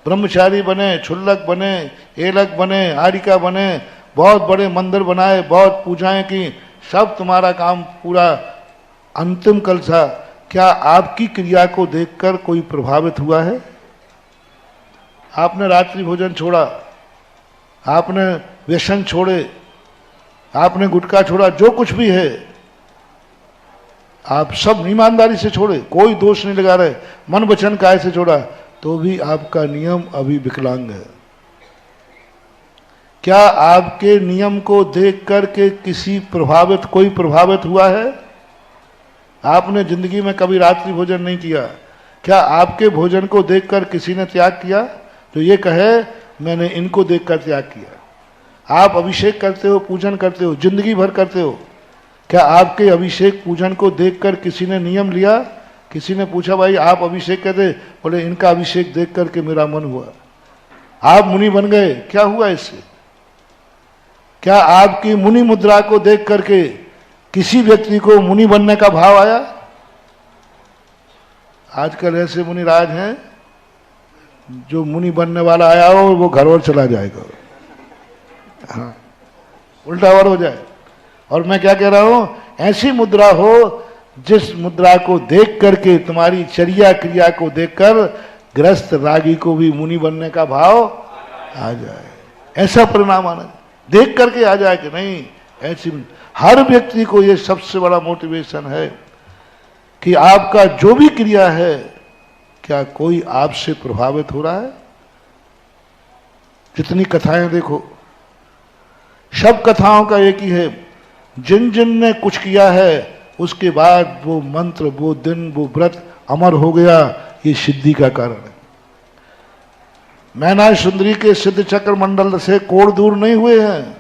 S4: ब्रह्मचारी बने, क्षुल्लक बने, एलक बने, आरिका बने, बहुत बड़े मंदिर बनाए, बहुत पूजाएं की, सब तुम्हारा काम पूरा अंतिम कलशा, क्या आपकी क्रिया को देखकर कोई प्रभावित हुआ है? आपने रात्रि भोजन छोड़ा, आपने व्यसन छोड़े, आपने गुटखा छोड़ा, जो कुछ भी है आप सब ईमानदारी से छोड़े, कोई दोष नहीं लगा रहे, मन वचन काय से छोड़ा, तो भी आपका नियम अभी विकलांग है। क्या आपके नियम को देख करके कोई प्रभावित हुआ है? आपने जिंदगी में कभी रात्रि भोजन नहीं किया, क्या आपके भोजन को देखकर किसी ने त्याग किया? तो ये कहे मैंने इनको देखकर त्याग किया। आप अभिषेक करते हो, पूजन करते हो, जिंदगी भर करते हो, क्या आपके अभिषेक पूजन को देखकर किसी ने नियम लिया? किसी ने पूछा भाई आप अभिषेक करते? बोले इनका अभिषेक देख करके मेरा मन हुआ। आप मुनि बन गए, क्या हुआ इससे? क्या आपकी मुनि मुद्रा को देख करके किसी व्यक्ति को मुनि बनने का भाव आया? आजकल ऐसे मुनि राज हैं, जो मुनि बनने वाला आया हो वो घर और चला जाएगा, हाँ, उल्टा और हो जाए। और मैं क्या कह रहा हूं, ऐसी मुद्रा हो जिस मुद्रा को देख करके, तुम्हारी चर्या क्रिया को देखकर ग्रस्त रागी को भी मुनि बनने का भाव आ जाए, ऐसा परिणाम आना, देख करके आ जाए कि नहीं ऐसी। हर व्यक्ति को ये सबसे बड़ा मोटिवेशन है कि आपका जो भी क्रिया है, क्या कोई आपसे प्रभावित हो रहा है? जितनी कथाएं देखो, सब कथाओं का एक ही है, जिन जिन ने कुछ किया है उसके बाद वो मंत्र, वो दिन, वो व्रत अमर हो गया, ये सिद्धि का कारण है। मैना सुंदरी के सिद्ध चक्र मंडल से कोण दूर नहीं हुए हैं।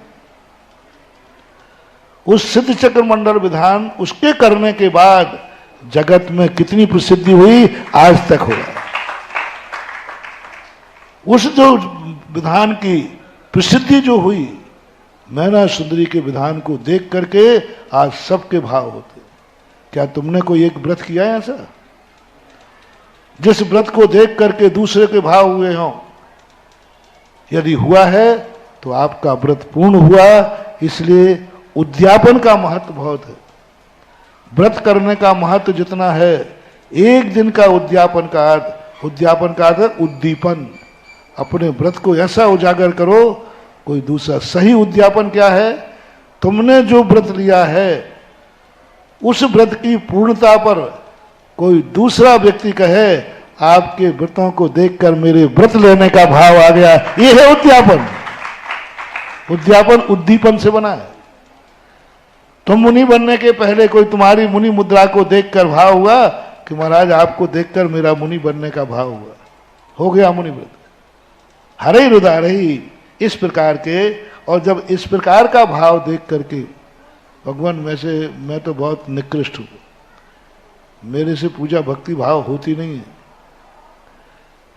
S4: उस सिद्ध चक्र मंडल विधान उसके करने के बाद जगत में कितनी प्रसिद्धि हुई, आज तक हो रहा है। उस जो विधान की प्रसिद्धि जो हुई, मैना सुंदरी के विधान को देख करके आज सबके भाव होते। क्या तुमने कोई एक व्रत किया है ऐसा जिस व्रत को देख करके दूसरे के भाव हुए हों? यदि हुआ है तो आपका व्रत पूर्ण हुआ। इसलिए उद्यापन का महत्व बहुत है। व्रत करने का महत्व जितना है, एक दिन का उद्यापन का अर्थ उद्दीपन। अपने व्रत को ऐसा उजागर करो, कोई दूसरा। सही उद्यापन क्या है? तुमने जो व्रत लिया है उस व्रत की पूर्णता पर कोई दूसरा व्यक्ति कहे आपके व्रतों को देखकर मेरे व्रत लेने का भाव आ गया, ये है उद्यापन। उद्यापन उद्दीपन से बना है। तुम मुनि बनने के पहले कोई तुम्हारी मुनि मुद्रा को देखकर भाव हुआ कि महाराज आपको देखकर मेरा मुनि बनने का भाव हुआ, हो गया मुनि व्रत। हरे रुदा रही इस प्रकार के। और जब इस प्रकार का भाव देख करके भगवान, मैं तो बहुत निकृष्ट हूं, मेरे से पूजा भक्ति भाव होती नहीं है,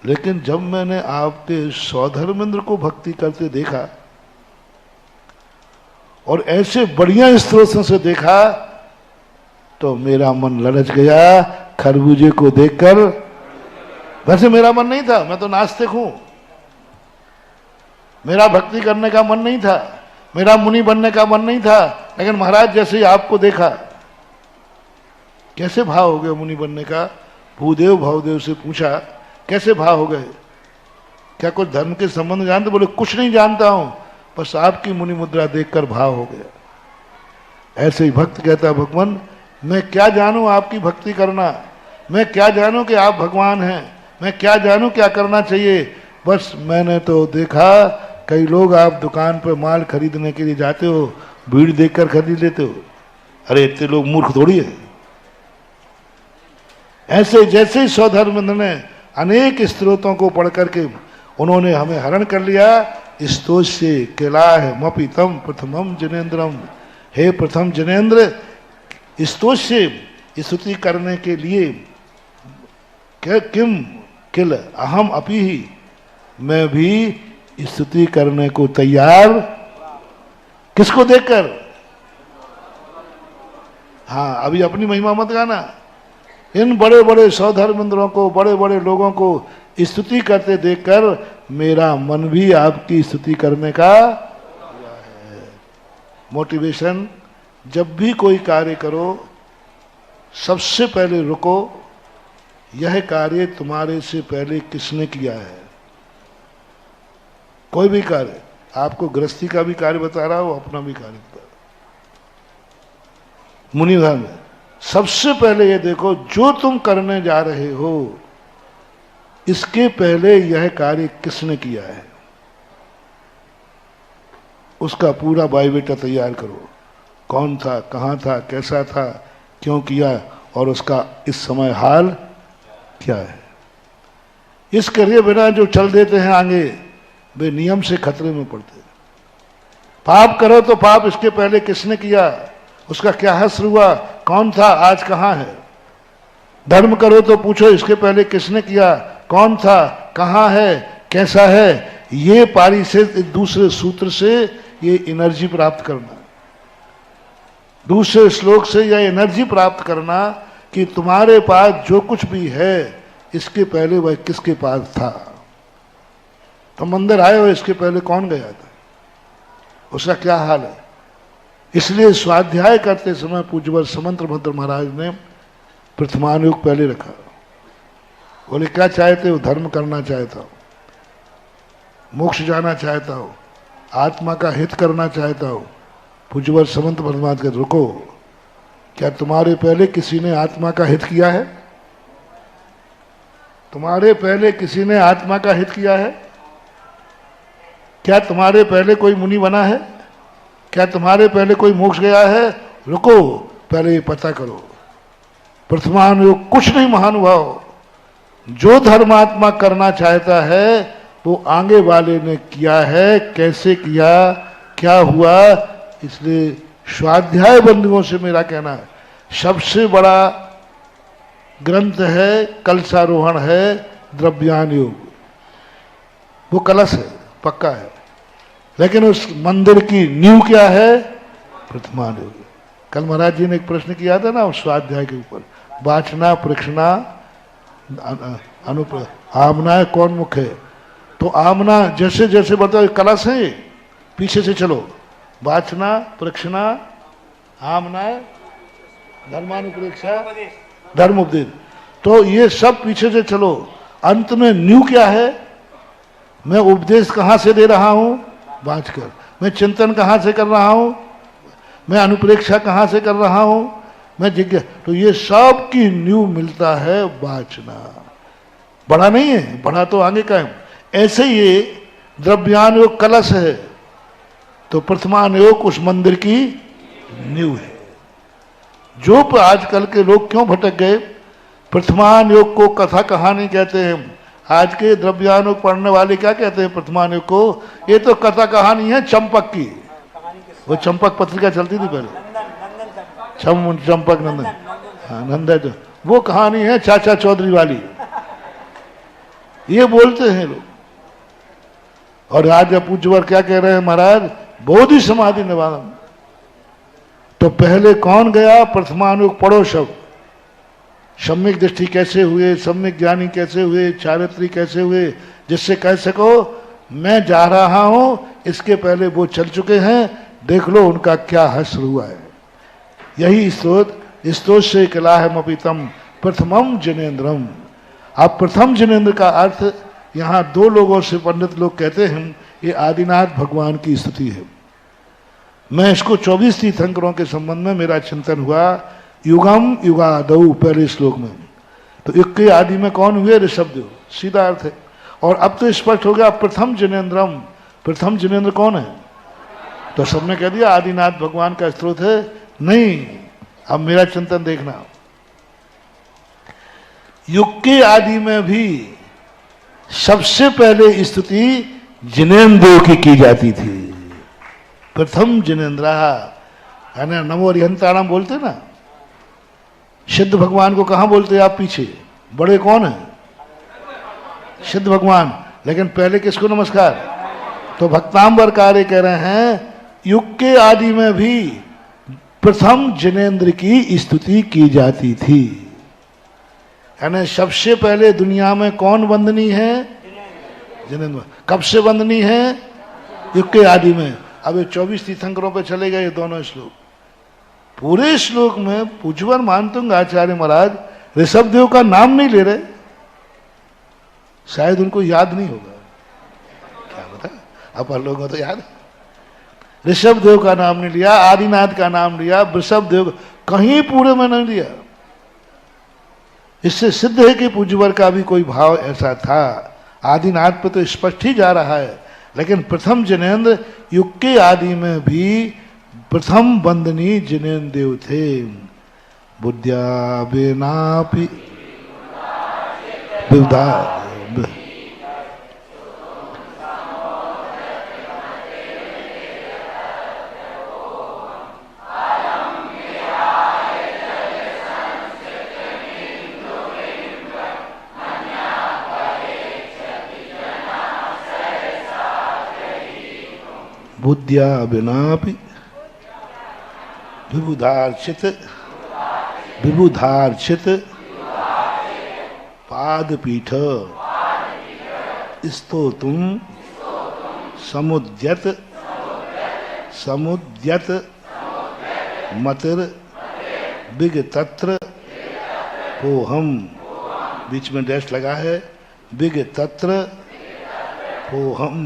S4: लेकिन जब मैंने आपके सौधर्मेंद्र को भक्ति करते देखा और ऐसे बढ़िया स्त्रोतों से देखा तो मेरा मन ललच गया खरबूजे को देखकर। वैसे मेरा मन नहीं था, मैं तो नास्तिक हूं, मेरा भक्ति करने का मन नहीं था, मेरा मुनि बनने का मन नहीं था, लेकिन महाराज जैसे ही आपको देखा, कैसे भाव हो गया मुनि बनने का। भूदेव भावदेव से पूछा कैसे भाव हो गए, क्या कुछ धर्म के संबंध जानते? बोले कुछ नहीं जानता हूं, बस आपकी मुनि मुद्रा देखकर भाव हो गया। ऐसे ही भक्त कहता, भगवान मैं क्या जानूं आपकी भक्ति करना, मैं क्या जानूं कि आप भगवान हैं, मैं क्या जानूं क्या करना चाहिए। बस मैंने तो देखा कई लोग आप दुकान पर माल खरीदने के लिए जाते हो, भीड़ देखकर खरीद लेते हो। अरे इतने लोग मूर्ख थोड़ी है। ऐसे जैसे ही सौधर्मेंद्र ने अनेक स्त्रोतों को पढ़ करके उन्होंने हमें हरण कर लिया। स्तोष्य कैलाह मपितम प्रथमम जनेन्द्रम, हे प्रथम जनेन्द्र, स्तोष्य स्तुति करने के लिए क्या किम किल अहम अपि ही, मैं भी स्तुति करने को तैयार। किसको देखकर? हाँ, अभी अपनी महिमा मत गाना। इन बड़े बड़े सौधर्मेंद्रों को, बड़े बड़े लोगों को स्तुति करते देखकर मेरा मन भी आपकी स्तुति करने का है। मोटिवेशन, जब भी कोई कार्य करो सबसे पहले रुको, यह कार्य तुम्हारे से पहले किसने किया है। कोई भी कार्य, आपको गृहस्थी का भी कार्य बता रहा हो, अपना भी कार्य बता रहा हूं। मुनिधर्म में सबसे पहले ये देखो, जो तुम करने जा रहे हो इसके पहले यह कार्य किसने किया है, उसका पूरा बायोडेटा तैयार करो। कौन था, कहाँ था, कैसा था, क्यों किया, और उसका इस समय हाल क्या है। इस करे बिना जो चल देते हैं आगे, वे नियम से खतरे में पड़ते हैं। पाप करो तो पाप इसके पहले किसने किया, उसका क्या हश्र हुआ, कौन था, आज कहाँ है। धर्म करो तो पूछो इसके पहले किसने किया, कौन था, कहाँ है, कैसा है। ये पारी से दूसरे सूत्र से ये एनर्जी प्राप्त करना, दूसरे श्लोक से यह एनर्जी प्राप्त करना कि तुम्हारे पास जो कुछ भी है इसके पहले वह किसके पास था। तुम मंदिर आए हो, इसके पहले कौन गया था, उसका क्या हाल है। इसलिए स्वाध्याय करते समय पूज्यवर समंत भद्र महाराज ने प्रथमानुयोग पहले रखा। बोले क्या चाहते हो, धर्म करना चाहता हो, मोक्ष जाना चाहता हो, आत्मा का हित करना चाहता हो। पूज्यवर समंत भद्र महाराज कहते रुको, क्या तुम्हारे पहले किसी ने आत्मा का हित किया है, तुम्हारे पहले किसी ने आत्मा का हित किया है। क्या तुम्हारे पहले कोई मुनि बना है, क्या तुम्हारे पहले कोई मोक्ष गया है। रुको, पहले ये पता करो। प्रथमानुयोग कुछ नहीं महानुभाव, जो धर्मात्मा करना चाहता है वो आगे वाले ने किया है, कैसे किया, क्या हुआ। इसलिए स्वाध्याय बंधुओं से मेरा कहना है, सबसे बड़ा ग्रंथ है, कलशारोहण है, द्रव्यान योग। वो कलश है, पक्का है, लेकिन उस मंदिर की नींव क्या है, प्रथमान योग। कल महाराज जी ने एक प्रश्न किया था ना उस स्वाध्याय के ऊपर, वाचना, प्रक्षणा, आमना कौन मुख्य है। तो आमना जैसे जैसे बताओ कलश है, पीछे से चलो, वाचना, प्रक्षणा, आमना, धर्मानुप्रेक्षा, धर्म उपदेश। तो ये सब पीछे से चलो, अंत में न्यू क्या है। मैं उपदेश कहाँ से दे रहा हूँ, वाचकर। मैं चिंतन कहाँ से कर रहा हूँ, मैं अनुप्रेक्षा कहाँ से कर रहा हूँ, मैं जिज्ञासा। तो ये सब की न्यू मिलता है वाचना। बड़ा नहीं है, बड़ा तो आगे का है। ऐसे ये द्रव्यान योग कलश है, तो प्रथमान योग उस मंदिर की नींव है। जो आजकल के लोग क्यों भटक गए, प्रथमान योग को कथा कहानी कहते हैं। आज के द्रव्यान योग पढ़ने वाले क्या कहते हैं प्रथमान योग को, ये तो कथा कहानी है चंपक की। वो चंपक पत्रिका चलती थी पहले, चंपक नंदन, हाँ नंदा, तो वो कहानी है चाचा चौधरी वाली, ये बोलते हैं लोग। और आज पूज्यवर क्या कह रहे हैं महाराज, बोधि समाधि निवारण। तो पहले कौन गया, प्रथमानुयोग पढ़ो सब। सम्यक दृष्टि कैसे हुए, सम्यक ज्ञानी कैसे हुए, चारित्री कैसे हुए, जिससे कह सको मैं जा रहा हूं, इसके पहले वो चल चुके हैं, देख लो उनका क्या हश्र हुआ है। यही स्तोत्र से कलाहमपितम प्रथमम जनेन्द्रम। अब प्रथम जनेन्द्र का अर्थ यहाँ दो लोगों से पंडित लोग कहते हैं, ये आदिनाथ भगवान की स्तुति है। मैं इसको 24 तीर्थंकरों के संबंध में मेरा चिंतन हुआ, युगम युगादौ पहले श्लोक में। तो युग के आदि में कौन हुए, ऋषभदेव, सीधा अर्थ है। और अब तो स्पष्ट हो गया प्रथम जनेन्द्रम। प्रथम जनेन्द्र कौन है, तो सबने कह दिया आदिनाथ भगवान का स्त्रोत है। नहीं, अब मेरा चिंतन देखना, युग के आदि में भी सबसे पहले स्तुति जिनेन्द्र की जाती थी। प्रथम जिनेन्द्र है ना, नमो अरिहंताणाम बोलते ना। सिद्ध भगवान को कहाँ बोलते आप, पीछे बड़े कौन है, सिद्ध भगवान। लेकिन पहले किसको नमस्कार, तो भक्तांबर कार्य कह रहे हैं युग के आदि में भी प्रथम जिनेन्द्र की स्तुति की जाती थी। यानी सबसे पहले दुनिया में कौन वंदनीय है, जिनेन्द्र। कब से वंदनीय है, युग के आदि में। अब ये 24 तीर्थंकरों पे चले गए ये दोनों श्लोक। पूरे श्लोक में पूज्यवर मानतुंग आचार्य महाराज ऋषभदेव का नाम नहीं ले रहे, शायद उनको याद नहीं होगा, क्या बता, अपन लोगों को तो याद है। ऋषभदेव का नाम नहीं लिया, आदिनाथ का नाम लिया, वृषभदेव कहीं पूरे में नहीं लिया। इससे सिद्ध है कि पूज्यवर का भी कोई भाव ऐसा था। आदिनाथ पे तो स्पष्ट ही जा रहा है, लेकिन प्रथम जिनेन्द्र युग के आदि में भी प्रथम वंदनीय जिनेन्द्र देव थे। बुद्ध्या बेनापि विविधा बुद्ध्या बिनापि विबुधार्चित पादपीठ स्तोतुम समुद्यत मतिर विगतत्र पोहम, बीच में डैश लगा है, विगतत्र पोहम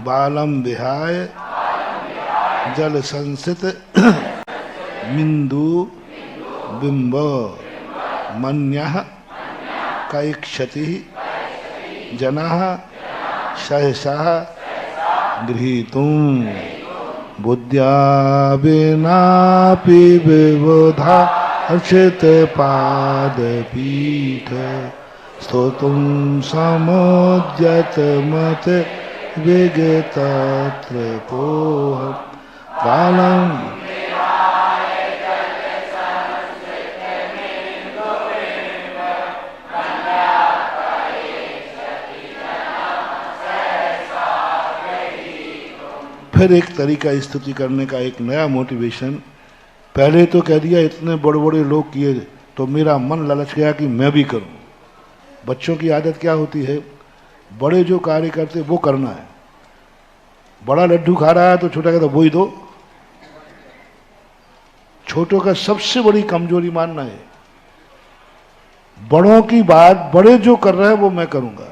S4: बालम विहाय जल संसित मिंदु बिंब मन्यः कैक्षति जनः सहसा गृहीतुं बुद्ध्या विनापि विबुधा अर्चित पादपीठ स्तोतुं समुद्यत मत विगतत्र पोहम कालम। फिर एक तरीका स्तुति करने का, एक नया मोटिवेशन। पहले तो कह दिया इतने बड़े बड़े लोग किए तो मेरा मन ललच गया कि मैं भी करूं। बच्चों की आदत क्या होती है, बड़े जो कार्य करते वो करना है। बड़ा लड्डू खा रहा है तो छोटा कहता वो ही दो। छोटों का सबसे बड़ी कमजोरी मानना है। बड़ों की बात, बड़े जो कर रहे हैं वो मैं करूंगा,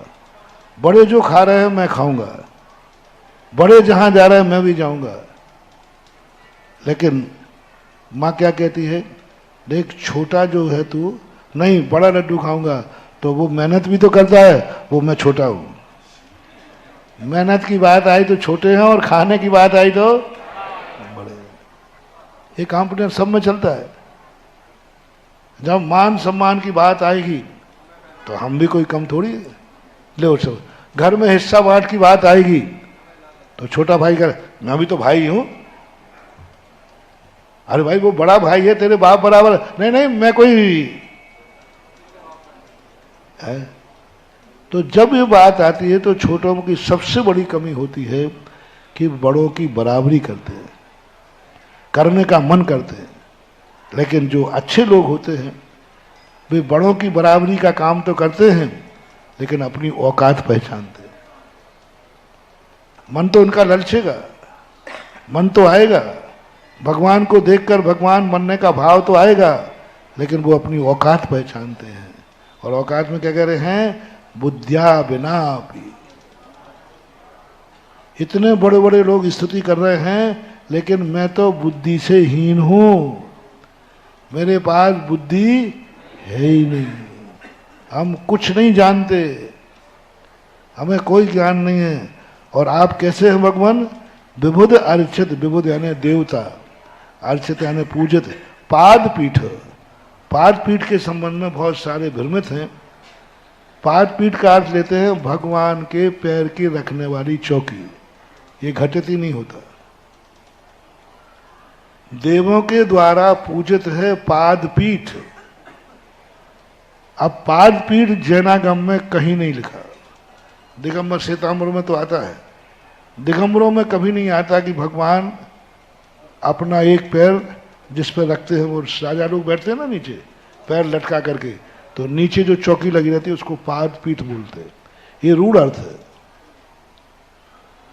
S4: बड़े जो खा रहे हैं मैं खाऊंगा, बड़े जहां जा रहे हैं मैं भी जाऊंगा। लेकिन माँ क्या कहती है, देख छोटा जो है तू, नहीं बड़ा लड्डू खाऊंगा, तो वो मेहनत भी तो करता है, वो मैं छोटा हूं। मेहनत की बात आई तो छोटे हैं और खाने की बात आई तो बड़े। ये कॉम्पिटिशन सब में चलता है। जब मान सम्मान की बात आएगी तो हम भी कोई कम थोड़ी है। ले सब घर में हिस्सा बांट की बात आएगी तो छोटा भाई कर, मैं भी तो भाई हूं। अरे भाई वो बड़ा भाई है, तेरे बाप बराबर। नहीं नहीं मैं कोई है। तो जब ये बात आती है तो छोटों की सबसे बड़ी कमी होती है कि बड़ों की बराबरी करते हैं, करने का मन करते हैं। लेकिन जो अच्छे लोग होते हैं वे बड़ों की बराबरी का काम तो करते हैं लेकिन अपनी औकात पहचानते हैं। मन तो उनका ललचेगा, मन तो आएगा, भगवान को देखकर भगवान बनने का भाव तो आएगा, लेकिन वो अपनी औकात पहचानते हैं। और औकात में क्या कह रहे हैं, बुद्धिया बिना भी। इतने बड़े बड़े लोग स्तुति कर रहे हैं लेकिन मैं तो बुद्धि से हीन हूं, मेरे पास बुद्धि है ही नहीं, हम कुछ नहीं जानते, हमें कोई ज्ञान नहीं है। और आप कैसे हैं भगवान, विबुध अर्चित, विबुध यानी देवता, अर्चित यानी पूजित। पादपीठ, पादपीठ के संबंध में बहुत सारे भ्रमित हैं। पादपीठ का अर्थ लेते हैं भगवान के पैर की रखने वाली चौकी, ये घटित ही नहीं होता। देवों के द्वारा पूजित है पादपीठ। अब पादपीठ जैनागम में कहीं नहीं लिखा, दिगंबर श्वेतांबर में तो आता है, दिगंबरों में कभी नहीं आता कि भगवान अपना एक पैर जिस पर रखते हैं, वो राजा लोग बैठते हैं ना नीचे पैर लटका करके, तो नीचे जो चौकी लगी रहती है उसको पादपीठ बोलते हैं। ये रूढ़ अर्थ है,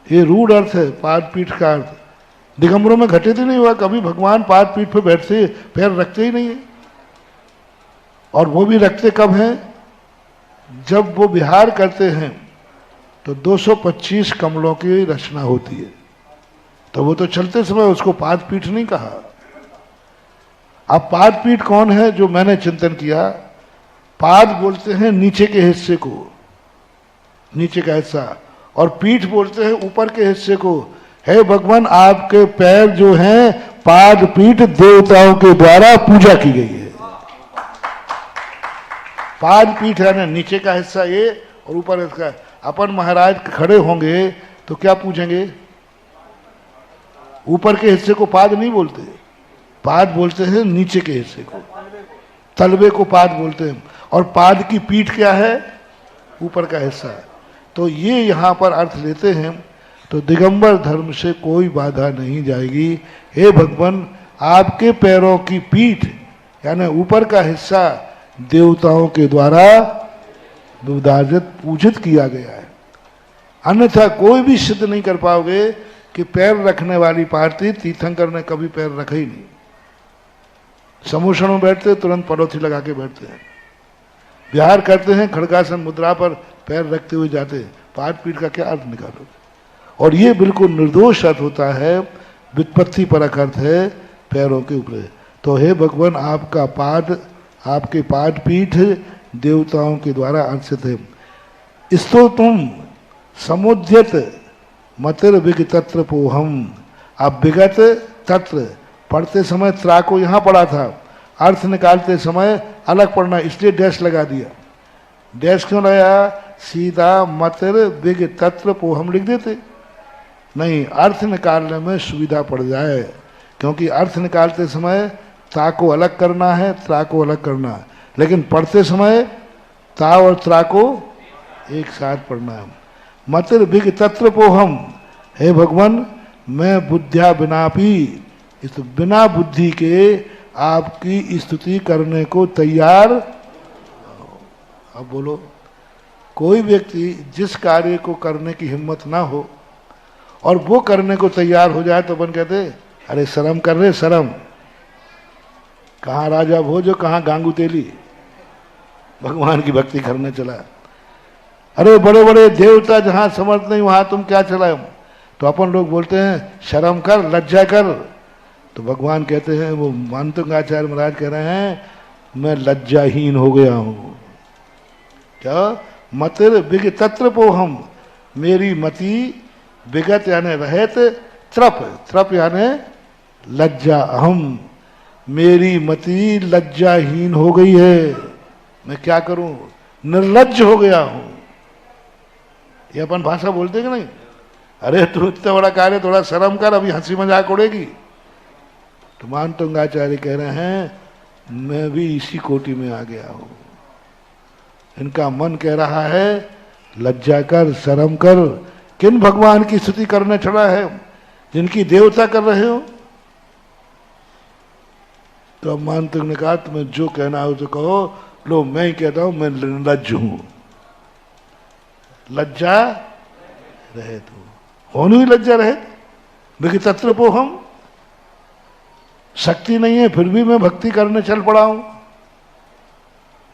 S4: ये रूढ़ अर्थ है पादपीठ का अर्थ। दिगंबरों में घटित ही नहीं हुआ, कभी भगवान पाद पीठ पे बैठते पैर रखते ही नहीं है। और वो भी रखते कब हैं? जब वो विहार करते हैं तो 225 कमलों की रचना होती है, तो वो तो चलते समय उसको पाद पीठ नहीं कहा। अब पाद पीठ कौन है? जो मैंने चिंतन किया, पाद बोलते हैं नीचे के हिस्से को, नीचे का हिस्सा, और पीठ बोलते हैं ऊपर के हिस्से को। हे भगवान, आपके पैर जो हैं पाद पीठ देवताओं के द्वारा पूजा की गई है। पाद पीठ है ना नीचे का हिस्सा ये, और ऊपर इसका। अपन महाराज खड़े होंगे तो क्या पूछेंगे? ऊपर के हिस्से को पाद नहीं बोलते, पाद बोलते हैं नीचे के हिस्से को, तलवे को पाद बोलते हैं। और पाद की पीठ क्या है? ऊपर का हिस्सा। तो ये यहाँ पर अर्थ लेते हैं, तो दिगंबर धर्म से कोई बाधा नहीं जाएगी। हे भगवान, आपके पैरों की पीठ यानी ऊपर का हिस्सा देवताओं के द्वारा विदार्जित पूजित किया गया है। अन्यथा कोई भी सिद्ध नहीं कर पाओगे कि पैर रखने वाली पार्टी तीर्थंकर ने कभी पैर रखे ही नहीं। समूषण में बैठते तुरंत पड़ोसी लगा के बैठते हैं, विहार करते हैं खड़गासन मुद्रा पर पैर रखते हुए जाते हैं। पाद पीठ का क्या अर्थ निकालोगे? और ये बिल्कुल निर्दोष अर्थ होता है, व्युत्पत्ति परक अर्थ है पैरों के ऊपर। तो हे भगवान, आपका पाद, आपके पाद पीठ देवताओं के द्वारा अर्चित है। इस्तो तुम समुद्यत मतिर विग तत्र पोहम। अब विगत तत्र पढ़ते समय त्रा को यहाँ पढ़ा था, अर्थ निकालते समय अलग पढ़ना, इसलिए डैश लगा दिया। डैश क्यों लगाया? सीधा मतिर विग तत्र पोहम लिख देते, नहीं, अर्थ निकालने में सुविधा पड़ जाए। क्योंकि अर्थ निकालते समय ता को अलग करना है, त्रा को अलग करना है, लेकिन पढ़ते समय ता और त्रा को एक साथ पढ़ना है। मतिर विग तत्र पोहम। हे भगवान, मैं बुद्धिया बिनापी, इस बिना बुद्धि के आपकी स्तुति करने को तैयार। अब बोलो, कोई व्यक्ति जिस कार्य को करने की हिम्मत ना हो और वो करने को तैयार हो जाए तो अपन कहते अरे शर्म कर रहे, शर्म। कहाँ राजा भोज, कहाँ गांगू तेली, भगवान की भक्ति करने चला। अरे बड़े बड़े देवता जहां समर्थ नहीं वहां तुम क्या चलाए? तो अपन लोग बोलते हैं शर्म कर, लज्जा कर। तो भगवान कहते हैं, वो मानतंगाचार्य महाराज कह रहे हैं, मैं लज्जाहीन हो गया हूं। क्या? मतिर विग तत्र पोहम, मेरी मति विगत यानी रहत, त्रप, त्रप यानी लज्जा, अहम, मेरी मति लज्जाहीन हो गई है। मैं क्या करूं? निर्लज्ज हो गया हूं। ये अपन भाषा बोलते कि नहीं? अरे तू इतना बड़ा कार्य, थोड़ा शर्म कर, अभी हंसी मजाक उड़ेगी। तो मानतंगाचार्य कह रहे हैं, मैं भी इसी कोटि में आ गया हूं। इनका मन कह रहा है लज्जा कर, शर्म कर। किन भगवान की स्तुति करने चढ़ा है? जिनकी देवता कर रहे हो। तो अब मानतंग ने कहा, तुम्हें जो कहना हो तो कहो। लो, मैं ही कहता हूं, मैं निर्लज्ज हूं। लज्जा रहित हो ही लज्जा रहित, विग तत्र पोहम। शक्ति नहीं है फिर भी मैं भक्ति करने चल पड़ा हूं।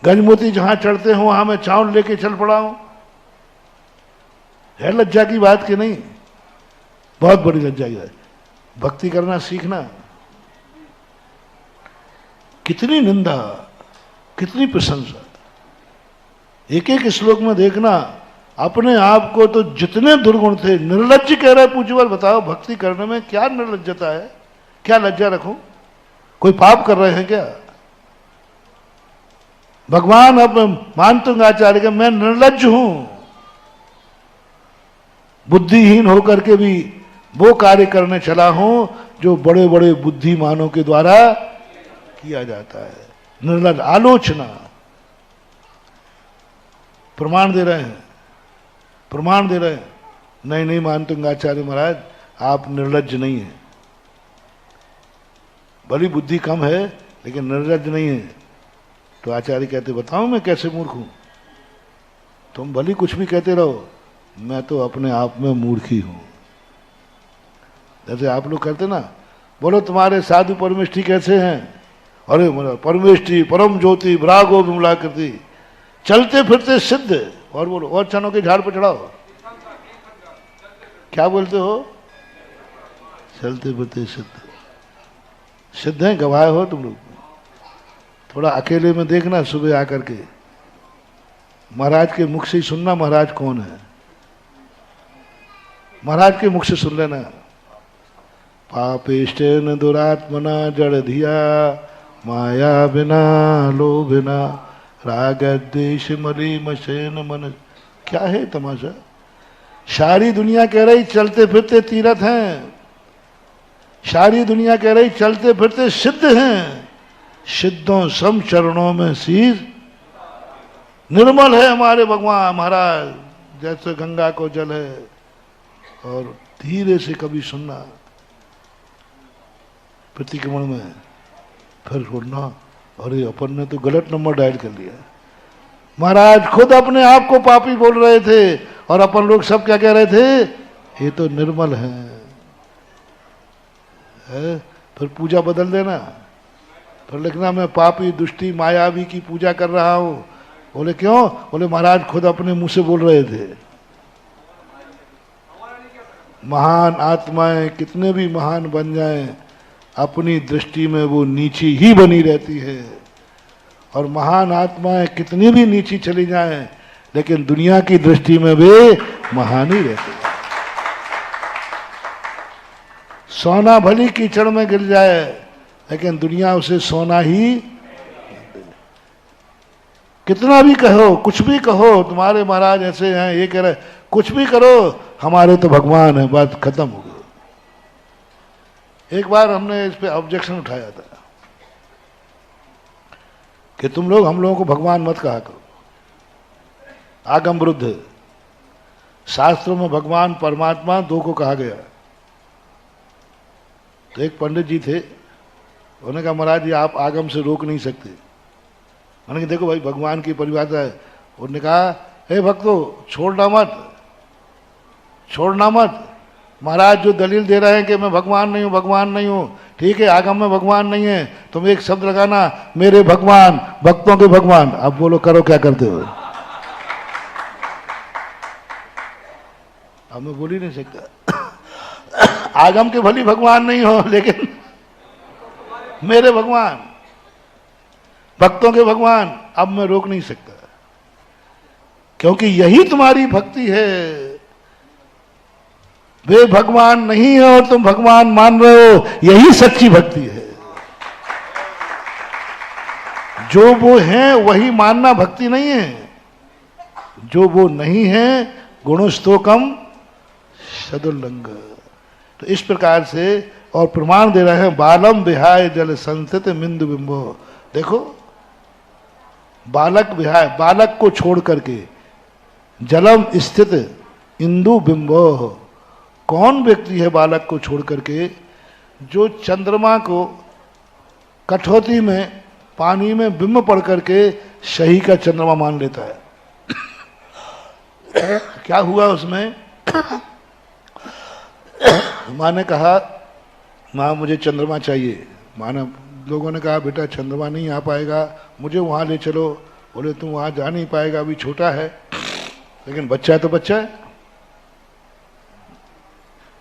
S4: गजमोती जहां चढ़ते हो वहां मैं चावल लेके चल पड़ा हूं। है लज्जा की बात कि नहीं? बहुत बड़ी लज्जा की बात। भक्ति करना सीखना। कितनी निंदा, कितनी प्रशंसा। एक एक श्लोक में देखना, अपने आप को तो जितने दुर्गुण थे, निर्लज्ज कह रहे पूज्यवर, बताओ भक्ति करने में क्या निर्लज्जता है? क्या लज्जा रखूं? कोई पाप कर रहे हैं क्या? भगवान अब मानतंगाचार्य के, मैं निर्लज्ज हूं, बुद्धिहीन होकर के भी वो कार्य करने चला हूं जो बड़े बड़े बुद्धिमानों के द्वारा किया जाता है। निर्लज्ज, आलोचना। प्रमाण दे रहे हैं, प्रमाण दे रहे हैं। नहीं नहीं मानतंगाचार्य महाराज, आप निर्लज्ज नहीं है। भली बुद्धि कम है लेकिन निर्लज्ज नहीं है। तो आचार्य कहते, बताओ मैं कैसे मूर्ख हूं? तुम भली कुछ भी कहते रहो, मैं तो अपने आप में मूर्ख ही हूं। जैसे आप लोग करते ना, बोलो तुम्हारे साधु परमेष्ठी कैसे हैं? अरे परमेष्ठी परम ज्योति विरागो विमलाकृति, चलते फिरते सिद्ध। और बोलो, और चनों के झाड़ पर चढ़ाओ। क्या बोलते हो? चलते फिरते सिद्ध। सिद्ध हैं, गवाह हो तुम लोग। थोड़ा अकेले में देखना, सुबह आकर के महाराज के मुख से ही सुनना महाराज कौन है। महाराज के मुख से सुन लेना। पापेष्टेन दुरात्मना जड़ धिया, माया बिना लोभिना, राग द्वेष मली मशेन मन। क्या है तमाशा? सारी दुनिया कह रही चलते फिरते तीर्थ हैं, सारी दुनिया कह रही चलते फिरते सिद्ध हैं, सिद्धों सम चरणों में शीश। निर्मल है हमारे भगवान महाराज, जैसे गंगा को जल है। और धीरे से कभी सुनना प्रतिक्रमण में, फिर छोड़ना। अरे अपन ने तो गलत नंबर डायल कर लिया। महाराज खुद अपने आप को पापी बोल रहे थे और अपन लोग सब क्या कह रहे थे? ये तो निर्मल है। फिर पूजा बदल देना, फिर लिखना मैं पापी दुष्टी मायावी की पूजा कर रहा हूं। बोले क्यों? बोले महाराज खुद अपने मुंह से बोल रहे थे। महान आत्माएं कितने भी महान बन जाएं, अपनी दृष्टि में वो नीची ही बनी रहती है। और महान आत्माएं कितनी भी नीची चली जाएं, लेकिन दुनिया की दृष्टि में वे महान ही रहते हैं। सोना भली कीचड़ में गिर जाए, लेकिन दुनिया उसे सोना ही। कितना भी कहो, कुछ भी कहो, तुम्हारे महाराज ऐसे हैं, ये कह रहे, कुछ भी करो, हमारे तो भगवान है, बात खत्म हो गई। एक बार हमने इस पे ऑब्जेक्शन उठाया था कि तुम लोग हम लोगों को भगवान मत कहा करो, आगम विरुद्ध। शास्त्रों में भगवान परमात्मा दो को कहा गया। तो एक पंडित जी थे, उन्होंने कहा महाराज जी आप आगम से रोक नहीं सकते। मैंने कहा देखो भाई भगवान की परिभाषा है। उन्होंने कहा हे भक्तों छोड़ना मत, छोड़ना मत। महाराज जो दलील दे रहे हैं कि मैं भगवान नहीं हूं, भगवान नहीं हूं, ठीक है आगम में भगवान नहीं है, तुम एक शब्द लगाना मेरे भगवान, भक्तों के भगवान। अब बोलो करो क्या करते हो? अब मैं बोल ही नहीं सकता। आगम के भली भगवान नहीं हो, लेकिन मेरे भगवान, भक्तों के भगवान, अब मैं रोक नहीं सकता, क्योंकि यही तुम्हारी भक्ति है। वे भगवान नहीं है और तुम भगवान मान रहे हो, यही सच्ची भक्ति है। जो वो है वही मानना भक्ति नहीं है, जो वो नहीं है गुणस्तोकम सदुल्लंघ। तो इस प्रकार से और प्रमाण दे रहे हैं, बालम विहाय जल संस्थित मिंदु बिंबो। देखो बालक विहाय, बालक को छोड़ करके, जलम स्थित इंदु बिंबो। कौन व्यक्ति है बालक को छोड़ करके? जो चंद्रमा को कठौती में पानी में बिंब पड़ करके सही का चंद्रमा मान लेता है। क्या हुआ उसमें? माँ ने कहा माँ मुझे चंद्रमा चाहिए। माँ ने, लोगों ने कहा बेटा चंद्रमा नहीं आ पाएगा, मुझे वहाँ ले चलो। बोले तुम वहाँ जा नहीं पाएगा, अभी छोटा है। लेकिन बच्चा है तो बच्चा है।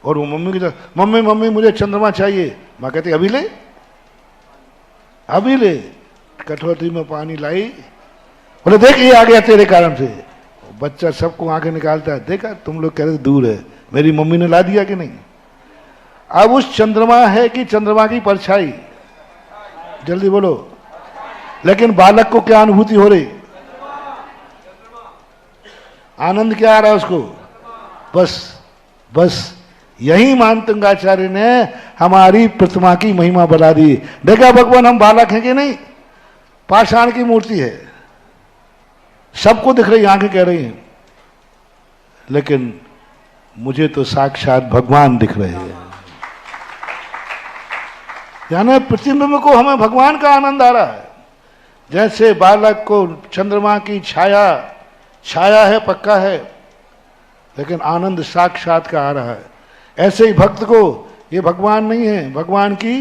S4: और वो मम्मी की तरह, मम्मी मम्मी मुझे चंद्रमा चाहिए। माँ कहती अभी ले, अभी ले। कठौती में पानी लाई, बोले देख ये आ गया तेरे कारण से। बच्चा सबको आंखें निकालता है, देखा तुम लोग कह रहे दूर है, मेरी मम्मी ने ला दिया कि नहीं। अब उस चंद्रमा है कि चंद्रमा की परछाई? जल्दी बोलो। लेकिन बालक को क्या अनुभूति हो रही? आनंद क्या आ रहा है उसको? बस बस यही मानतंगाचार्य ने हमारी प्रतिमा की महिमा बढ़ा दी। देखा भगवान हम बालक हैं कि नहीं? पाषाण की मूर्ति है, सबको दिख रही, आंखें कह रही हैं, लेकिन मुझे तो साक्षात भगवान दिख रहे हैं। यानी प्रतिबिंब को हमें भगवान का आनंद आ रहा है। जैसे बालक को चंद्रमा की छाया, छाया है पक्का है, लेकिन आनंद साक्षात का आ रहा है। ऐसे ही भक्त को ये भगवान नहीं है, भगवान की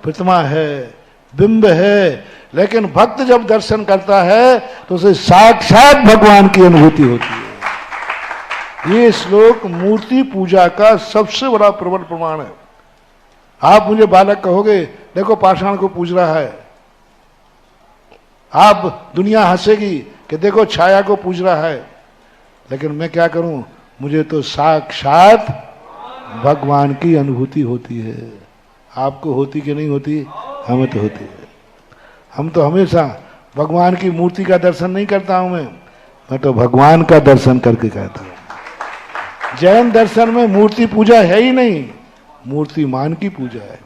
S4: प्रतिमा है, बिंब है। लेकिन भक्त जब दर्शन करता है तो उसे साक्षात भगवान की अनुभूति होती है। ये श्लोक मूर्ति पूजा का सबसे बड़ा प्रबल प्रमाण है। आप मुझे बालक कहोगे, देखो पाषाण को पूज रहा है, आप दुनिया हंसेगी कि देखो छाया को पूज रहा है, लेकिन मैं क्या करूं, मुझे तो साक्षात भगवान की अनुभूति होती है। आपको होती कि नहीं होती? हमें तो होती है। हम तो हमेशा भगवान की मूर्ति का दर्शन नहीं करता हूं, मैं तो भगवान का दर्शन करके कहता हूं। जैन दर्शन में मूर्ति पूजा है ही नहीं, मूर्तिमान की पूजा है।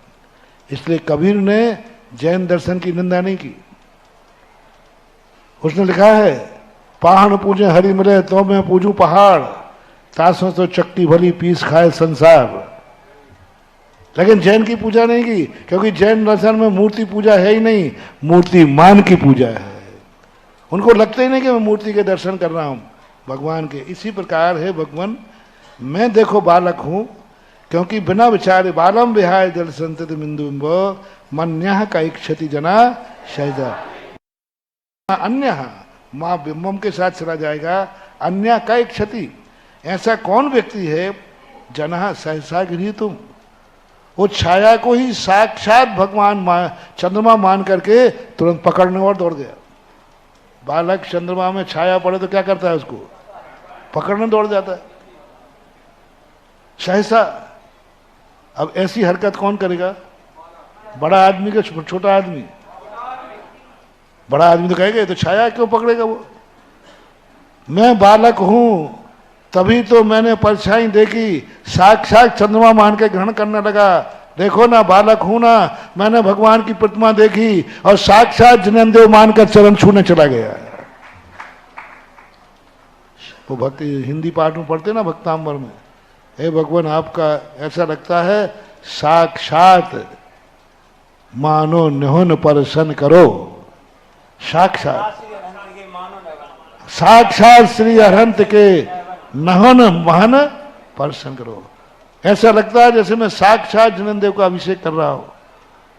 S4: इसलिए कबीर ने जैन दर्शन की निंदा नहीं की। उसने लिखा है, पहाड़ पूजे हरि मिले तो मैं पूजूं पहाड़, तासों तो चक्की भली पीस खाए संसार। लेकिन जैन की पूजा नहीं की, क्योंकि जैन दर्शन में मूर्ति पूजा है ही नहीं, मूर्तिमान की पूजा है। उनको लगता ही नहीं कि मैं मूर्ति के दर्शन कर रहा हूं, भगवान के। इसी प्रकार है भगवान, मैं देखो बालक हूं, क्योंकि बिना विचारे बालम विहाय जल संतति बिंदुबिंब मन्यः का इक्षति जना शैजा। अन्य माँ बिंबम के साथ चला जाएगा, अन्य का इक्षति। ऐसा कौन व्यक्ति है, जना सहसा गिरी तुम, वो छाया को ही साक्षात भगवान चंद्रमा मान करके तुरंत पकड़ने और दौड़ गया। बालक चंद्रमा में छाया पड़े तो क्या करता है, उसको पकड़ने दौड़ जाता है सहसा। अब ऐसी हरकत कौन करेगा, बड़ा आदमी का छोटा आदमी? बड़ा आदमी तो कहेगा तो छाया क्यों पकड़ेगा वो। मैं बालक हूं तभी तो मैंने परछाई देखी, साक्षात चंद्रमा मान के ग्रहण करने लगा। देखो ना, बालक हूं ना, मैंने भगवान की प्रतिमा देखी और साक्षात जनेंदेव मानकर चरण छूने चला गया। वो भक्ति हिंदी पाठ में पढ़ते ना भक्तांबर में, हे भगवान आपका ऐसा लगता है साक्षात मानो निहुन परसन करो। साक्षात श्री अरहंत के नहन महन परसन करो। ऐसा लगता है जैसे मैं साक्षात जनेंदेव का अभिषेक कर रहा हूं।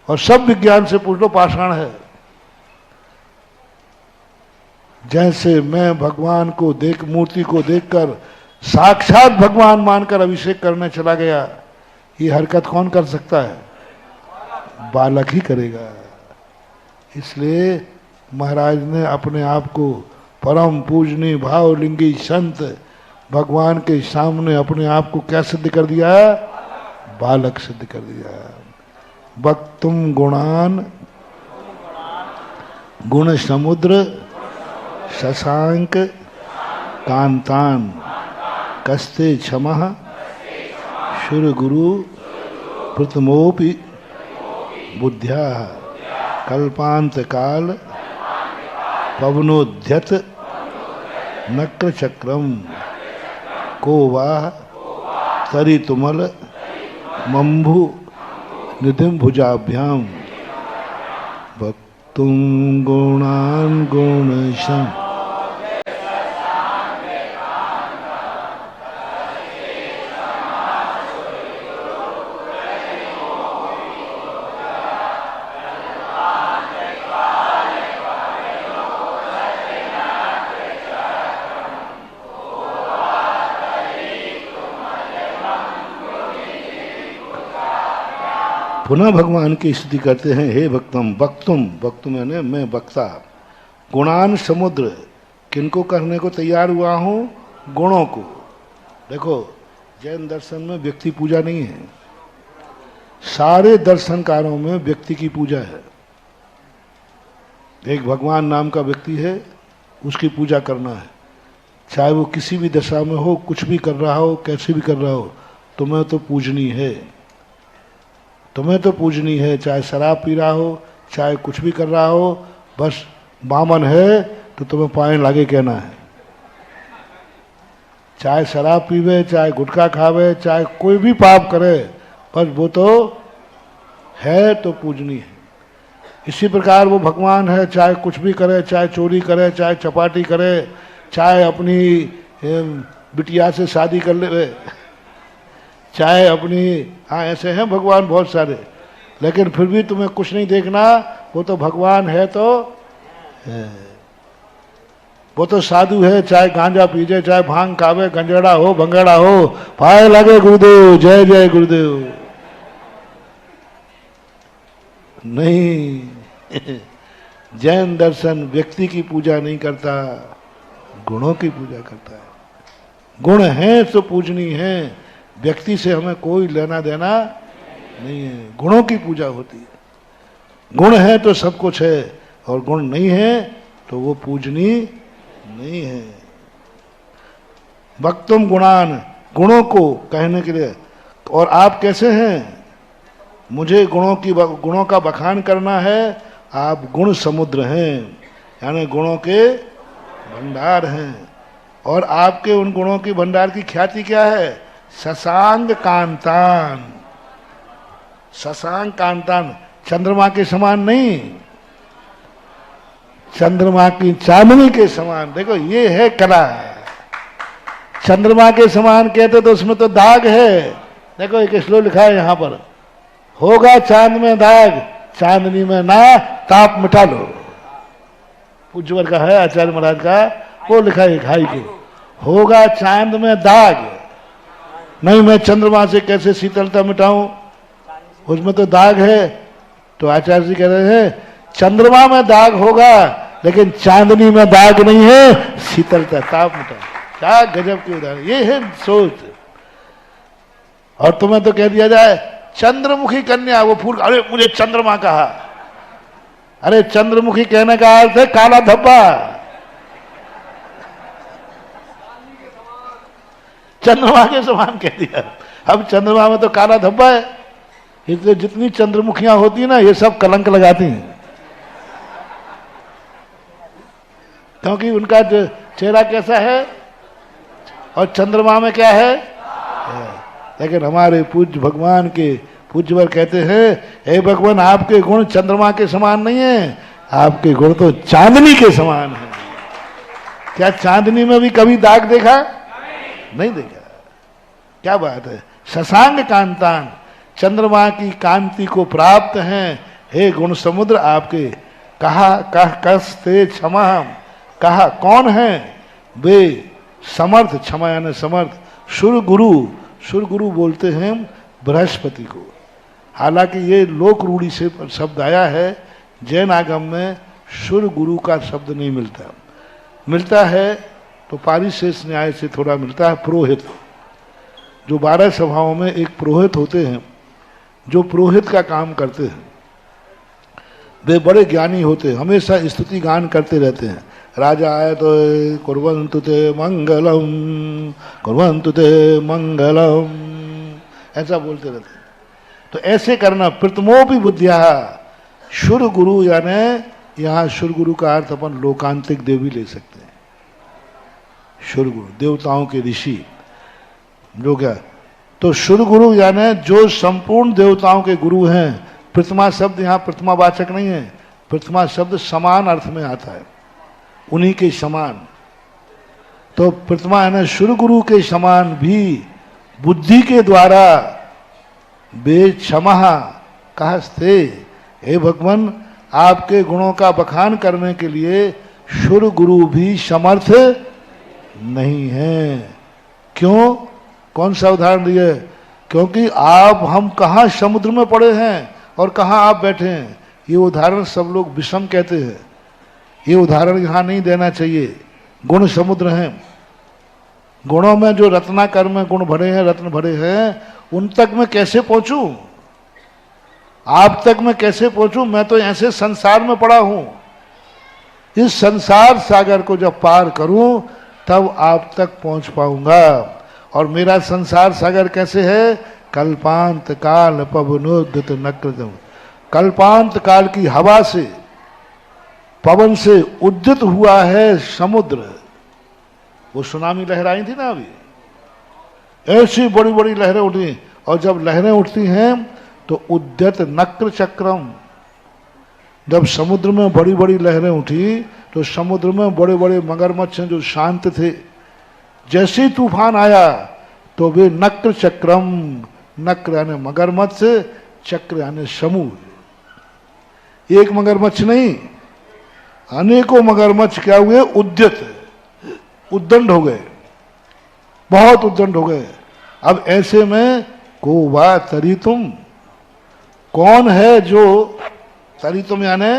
S4: और सब विज्ञान से पूछ लो, पाषाण है। जैसे मैं भगवान को देख, मूर्ति को देखकर साक्षात भगवान मानकर अभिषेक करने चला गया, ये हरकत कौन कर सकता है? बालक ही करेगा। इसलिए महाराज ने अपने आप को परम पूजनीय भावलिंगी संत भगवान के सामने अपने आप को क्या सिद्ध कर दिया? बालक सिद्ध कर दिया। वक्तुम गुणान गुण समुद्र शशांक कांतान कस्ते क्षमः शुर गुरु प्रथमोपि बुद्ध्या कल्पांत काल पवनोद्यत नक्र चक्रम को वाह तरितुमल मंभु निधिम भुजाभ्याम भक्तुम गुणान गुणशम। पुनः भगवान की स्तुति करते हैं, हे भक्तम भक्तुम, भक्तुम यानी मैं वक्ता, गुणान समुद्र, किनको करने को तैयार हुआ हूं? गुणों को। देखो जैन दर्शन में व्यक्ति पूजा नहीं है, सारे दर्शनकारों में व्यक्ति की पूजा है। एक भगवान नाम का व्यक्ति है, उसकी पूजा करना है, चाहे वो किसी भी दशा में हो, कुछ भी कर रहा हो, कैसे भी कर रहा हो, तुम्हें तो पूजनी है, तुम्हें तो पूजनी है। चाहे शराब पी रहा हो, चाहे कुछ भी कर रहा हो, बस बामन है तो तुम्हें पाए लागे कहना है। चाहे शराब पीवे, चाहे गुटखा खावे, चाहे कोई भी पाप करे, बस वो तो है तो पूजनी है। इसी प्रकार वो भगवान है, चाहे कुछ भी करे, चाहे चोरी करे, चाहे चपाटी करे, चाहे अपनी बिटिया से शादी कर ले, चाहे अपनी, हाँ ऐसे हैं भगवान बहुत सारे, लेकिन फिर भी तुम्हें कुछ नहीं देखना, वो तो भगवान है तो है। वो तो साधु है, चाहे गांजा पीजे, चाहे भांग खावे, गंजेड़ा हो भंगेड़ा हो, पाए लगे गुरुदेव, जय जय गुरुदेव। नहीं, जैन दर्शन व्यक्ति की पूजा नहीं करता, गुणों की पूजा करता है। गुण हैं तो पूजनीय है, व्यक्ति से हमें कोई लेना देना नहीं है, गुणों की पूजा होती है। गुण है तो सब कुछ है, और गुण नहीं है तो वो पूजनीय नहीं है। वक्तुम गुणान, गुणों को कहने के लिए, और आप कैसे हैं, मुझे गुणों का बखान करना है, आप गुण समुद्र हैं, यानी गुणों के भंडार हैं। और आपके उन गुणों की भंडार की ख्याति क्या है, शशांक कांतान। शशांक कांतान, चंद्रमा के समान नहीं, चंद्रमा की चांदनी के समान। देखो ये है कला। चंद्रमा के समान कहते तो उसमें तो दाग है। देखो एक श्लोक लिखा है यहाँ पर, होगा चांद में दाग, चांदनी में ना, ताप मिटा लो। पूज्यवर का है, आचार्य महाराज का, वो लिखा है घाई के, होगा चांद में दाग, नहीं मैं चंद्रमा से कैसे शीतलता मिटाऊं, उसमें तो दाग है। तो आचार्य जी कह रहे हैं चंद्रमा में दाग होगा, लेकिन चांदनी में दाग नहीं है, शीतलता, ताप मिटा। क्या गजब की उदाहरण, ये है सोच। और तुम्हें तो कह दिया जाए चंद्रमुखी कन्या, वो फूल, अरे मुझे चंद्रमा कहा, अरे चंद्रमुखी कहने का अर्थ है काला धब्बा। चंद्रमा के समान कह दिया। अब चंद्रमा में तो काला धब्बा है, इसलिए जितनी चंद्रमुखियां होती है ना, ये सब कलंक लगाती हैं, क्योंकि उनका चेहरा कैसा है और चंद्रमा में क्या है। लेकिन हमारे पूज्य भगवान के पूज्यवर कहते हैं, हे भगवान आपके गुण चंद्रमा के समान नहीं है, आपके गुण तो चांदनी के समान है। क्या चांदनी में भी कभी दाग देखा? नहीं देखा। क्या बात है। शशांक कांतान, चंद्रमा की कांति को प्राप्त हैं, हे गुण समुद्र आपके। कहा कह कस्ते क्षमा, कहा कौन है वे समर्थ, क्षमा यानी समर्थ, शुर गुरु, शुर गुरु बोलते हैं बृहस्पति को। हालांकि ये लोक रूढ़ी से शब्द आया है, जैन आगम में शुर गुरु का शब्द नहीं मिलता। मिलता है तो पारिशेष न्याय से थोड़ा मिलता है पुरोहित। जो 12 सभाओं में एक पुरोहित होते हैं, जो पुरोहित का काम करते हैं, वे बड़े ज्ञानी होते हैं, हमेशा स्तुति गान करते रहते हैं। राजा आए तो कुर्वन्तु ते मंगलम, कुर्वन्तु ते मंगलम, ऐसा बोलते रहते हैं। तो ऐसे करना। प्रथमोपि बुद्धिया, शुर गुरु, यानी यहाँ शुर गुरु का अर्थ अपन लोकांतिक देव भी ले सकते हैं। शुर गुरु देवताओं के ऋषि, जो क्या, तो शुर गुरु यानी जो संपूर्ण देवताओं के गुरु हैं। प्रथमा शब्द यहाँ प्रथमावाचक नहीं है, प्रथमा शब्द समान अर्थ में आता है, उन्हीं के समान। तो प्रथमा यानी शुर गुरु के समान भी बुद्धि के द्वारा वे क्षमा कहस्ते। हे भगवान आपके गुणों का बखान करने के लिए शुर गुरु भी समर्थ नहीं है। क्यों? कौन सा उदाहरण दिए? क्योंकि आप हम कहाँ समुद्र में पड़े हैं और कहाँ आप बैठे हैं। ये उदाहरण सब लोग विषम कहते हैं, ये उदाहरण यहाँ नहीं देना चाहिए। गुण समुद्र हैं, गुणों में जो रत्नाकर में गुण भरे हैं, रत्न भरे हैं, उन तक मैं कैसे पहुंचूं, आप तक मैं कैसे पहुंचूं? मैं तो ऐसे संसार में पड़ा हूं। इस संसार सागर को जब पार करूं तब आप तक पहुंच पाऊंगा। और मेरा संसार सागर कैसे है? कल्पांत काल पवनोद्यत नक्रतम, कल्पांत काल की हवा से, पवन से उद्यत हुआ है समुद्र। वो सुनामी लहर आई थी ना अभी, ऐसी बड़ी बड़ी लहरें उठी। और जब लहरें उठती हैं तो उद्यत नक्र चक्रम, जब समुद्र में बड़ी बड़ी लहरें उठी तो समुद्र में बड़े बड़े मगरमच्छ हैं जो शांत थे। जैसे ही तूफान आया तो वे नक्र चक्रम, नक्र यानी मगरमच्छ, चक्र यानी समूह। एक मगरमच्छ नहीं, अनेकों मगरमच्छ क्या हुए? उद्यत, उद्दंड हो गए, बहुत उद्दंड हो गए। अब ऐसे में को वा तरीतुम, कौन है जो तरीतुम यानी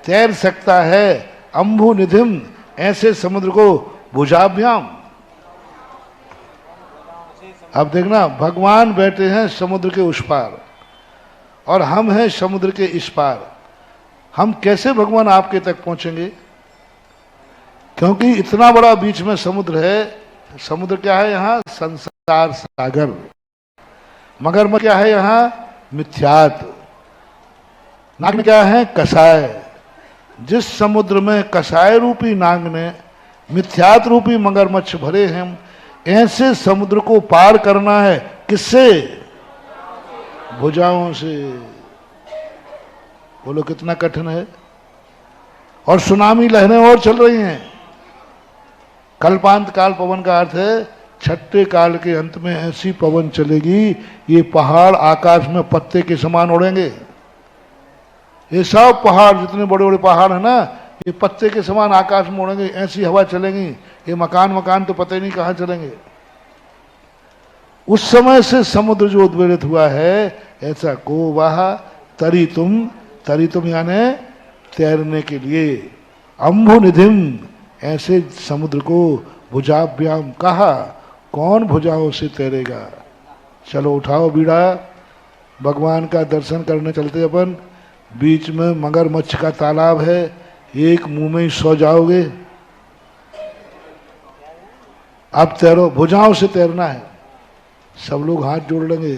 S4: तैर सकता है, अम्भु निधिम ऐसे समुद्र को भुजाभ्याम। अब देखना, भगवान बैठे हैं समुद्र के उस पार और हम हैं समुद्र के इस पार। हम कैसे भगवान आपके तक पहुंचेंगे? क्योंकि इतना बड़ा बीच में समुद्र है। समुद्र क्या है यहाँ? संसार सागर। मगरमच्छ क्या है यहाँ? मिथ्यात। नाग क्या है? कसाय। जिस समुद्र में कसाय रूपी नाग ने मिथ्यात रूपी मगरमच्छ भरे हैं, ऐसे समुद्र को पार करना है। किससे? भुजाओं से। बोलो कितना कठिन है। और सुनामी लहरें और चल रही हैं। कल्पांत काल पवन का अर्थ है छठे काल के अंत में ऐसी पवन चलेगी, ये पहाड़ आकाश में पत्ते के समान उड़ेंगे। ये सब पहाड़, जितने बड़े बड़े पहाड़ है ना, ये पत्ते के समान आकाश में उड़ेंगे। ऐसी हवा चलेंगी, ये मकान तो पता ही नहीं कहाँ चलेंगे। उस समय से समुद्र जो उद्वेलित हुआ है, ऐसा को वाह तरीतुम, तरीतुम यानी तैरने के लिए, अम्भु निधिम ऐसे समुद्र को भुजाभ्याम कहा। कौन भुजाओं से तैरेगा? चलो उठाओ बीड़ा, भगवान का दर्शन करने चलते अपन। बीच में मगरमच्छ का तालाब है, एक मुंह में ही सो जाओगे। अब तैरो, भुजाओं से तैरना है। सब लोग हाथ जोड़ लेंगे।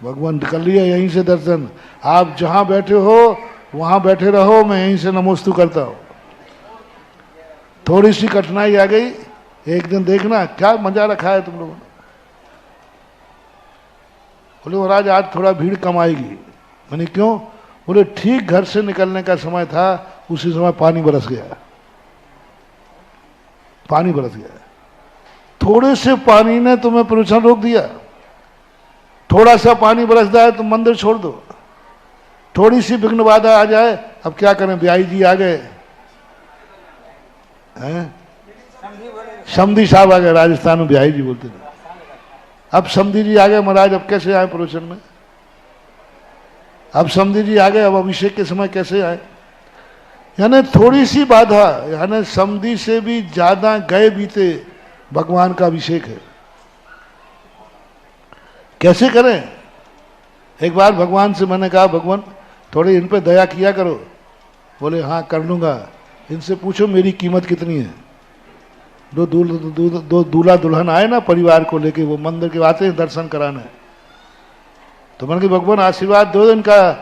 S4: भगवान कर लिया यहीं से दर्शन। आप जहां बैठे हो वहां बैठे रहो, मैं यहीं से नमोस्तु करता हूं। थोड़ी सी कठिनाई आ गई, एक दिन देखना क्या मजा रखा है तुम लोगों ने। बोले महाराज आज थोड़ा भीड़ कम आएगी। मैंने क्यों? बोले ठीक घर से निकलने का समय था, उसी समय पानी बरस गया। पानी बरस गया। थोड़े से पानी ने तुम्हें प्रदूषण रोक दिया। थोड़ा सा पानी बरसता है तो मंदिर छोड़ दो। थोड़ी सी विघ्न बाधा आ जाए, अब क्या करें? ब्याई जी आ गए हैं, समधी साहब आ गए। राजस्थान में ब्याई जी बोलते थे। अब समधी जी आ गए महाराज, अब कैसे आए प्रवचन में? अब समधी जी आ गए, अब अभिषेक के समय कैसे आए? यानी थोड़ी सी बाधा, यानी समधी से भी ज्यादा गए बीते भगवान का अभिषेक है। कैसे करें? एक बार भगवान से मैंने कहा, भगवान थोड़ी इन पे दया किया करो। बोले हाँ कर लूंगा। इनसे पूछो मेरी कीमत कितनी है। दो दूल्हा दुल्हन आए ना परिवार को लेके, वो मंदिर के आते हैं दर्शन कराने। तो मैंने कहा भगवान आशीर्वाद दो, इनका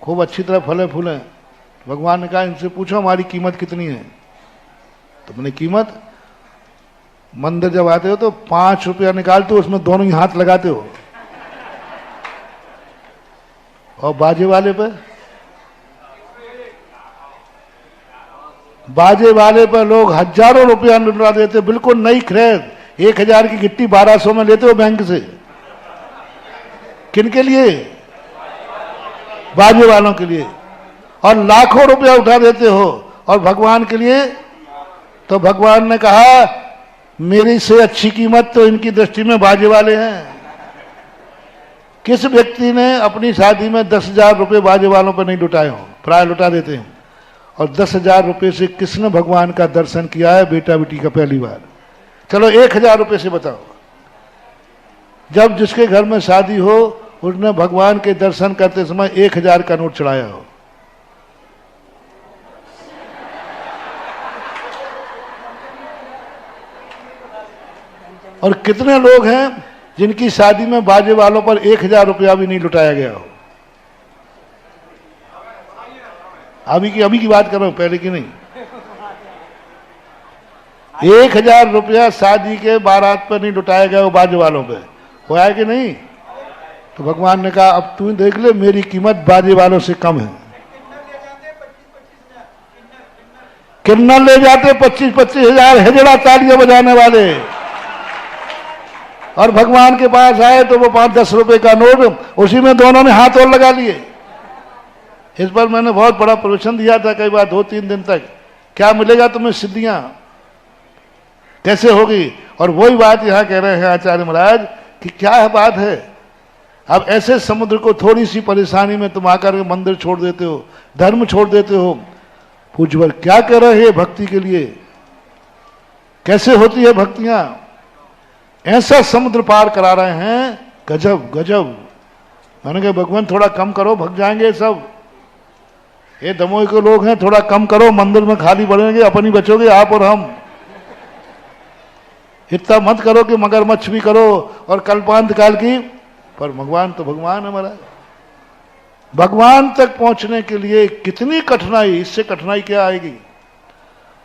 S4: खूब अच्छी तरह फले फूले। भगवान ने कहा इनसे पूछो हमारी कीमत कितनी है। तो मैंने कीमत, मंदिर जब आते हो तो 5 रुपया निकालते हो, उसमें दोनों ही हाथ लगाते हो। और बाजे वाले पर लोग हजारों रुपया लुटा देते, बिल्कुल नई खरीद। 1000 की गिट्टी 1200 में लेते हो बैंक से। किन के लिए? बाजे वालों के लिए। और लाखों रुपया उठा देते हो और भगवान के लिए। तो भगवान ने कहा मेरी से अच्छी कीमत तो इनकी दृष्टि में बाजे वाले हैं। किस व्यक्ति ने अपनी शादी में 10,000 रुपये बाजे वालों पर नहीं लुटाए हो? प्राय लुटा देते हैं। और 10,000 रुपये से किसने भगवान का दर्शन किया है बेटा बेटी का पहली बार? चलो 1,000 रुपये से बताओ। जब जिसके घर में शादी हो उसने भगवान के दर्शन करते समय 1,000 का नोट चढ़ाया हो। और कितने लोग हैं जिनकी शादी में बाजे वालों पर 1,000 रुपया भी नहीं लुटाया गया हो? अभी की बात कर रहा हूं, पहले की नहीं। 1,000 रुपया शादी के बारात पर नहीं लुटाया गया हो, बाजे वालों पे हो है कि नहीं? तो भगवान ने कहा अब तू देख ले मेरी कीमत बाजे वालों से कम है। किन्नर ले जाते 25-25 हजार, हेजड़ा तालियां बजाने वाले। और भगवान के पास आए तो वो 5-10 रुपए का नोट, उसी में दोनों ने हाथ और लगा लिए। इस पर मैंने बहुत बड़ा प्रवचन दिया था कई बार, 2-3 दिन तक। क्या मिलेगा तुम्हें सिद्धियां, कैसे होगी? और वही बात यहां कह रहे हैं आचार्य महाराज कि क्या बात है। अब ऐसे समुद्र को थोड़ी सी परेशानी में तुम आकर के मंदिर छोड़ देते हो, धर्म छोड़ देते हो। पूज्यवर क्या कह रहे हैं भक्ति के लिए, कैसे होती है भक्तियां? ऐसा समुद्र पार करा रहे हैं, गजब गजब। मैंने कहा भगवान थोड़ा कम करो, भग जाएंगे सब। ये दमोह के लोग हैं, थोड़ा कम करो, मंदिर में खाली बढ़ेंगे, अपनी बचोगे आप और हम। इतना मत करो कि मगरमच्छ भी करो और कल्पांत काल की। पर भगवान तो भगवान है महाराज। भगवान तक पहुंचने के लिए कितनी कठिनाई, इससे कठिनाई क्या आएगी?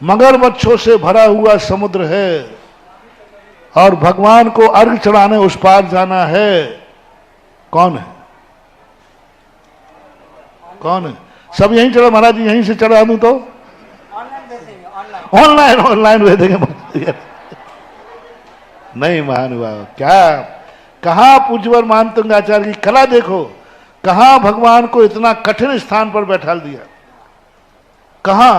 S4: मगरमच्छों से भरा हुआ समुद्र है और भगवान को अर्घ चढ़ाने उस पार जाना है। कौन है? कौन है? सब यहीं चढ़ो महाराज जी, यहीं से चढ़ा दूं तो ऑनलाइन भेज देंगे। नहीं महानुभाव, क्या कहां पूज्यवर मानतंग आचार्य की कला देखो, कहां भगवान को इतना कठिन स्थान पर बैठा दिया, कहां,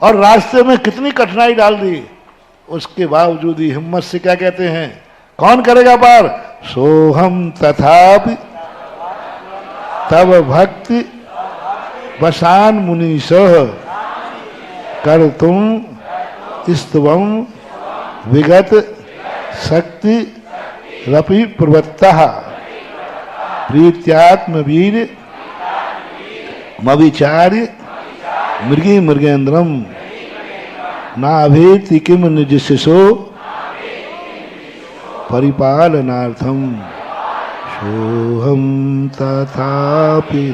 S4: और रास्ते में कितनी कठिनाई डाल दी। उसके बावजूद ही हिम्मत से क्या कहते हैं, कौन करेगा पार? सोहम तथापि तब भक्ति वसान मुनीश कर तुम स्तवम विगत शक्ति रपि प्रवत्ता प्रीत्यात्म वीर मविचार्य मृगी मृगेन्द्रम नाभेति किम निज शिशो परिपालनार्थम सोहम तथापि।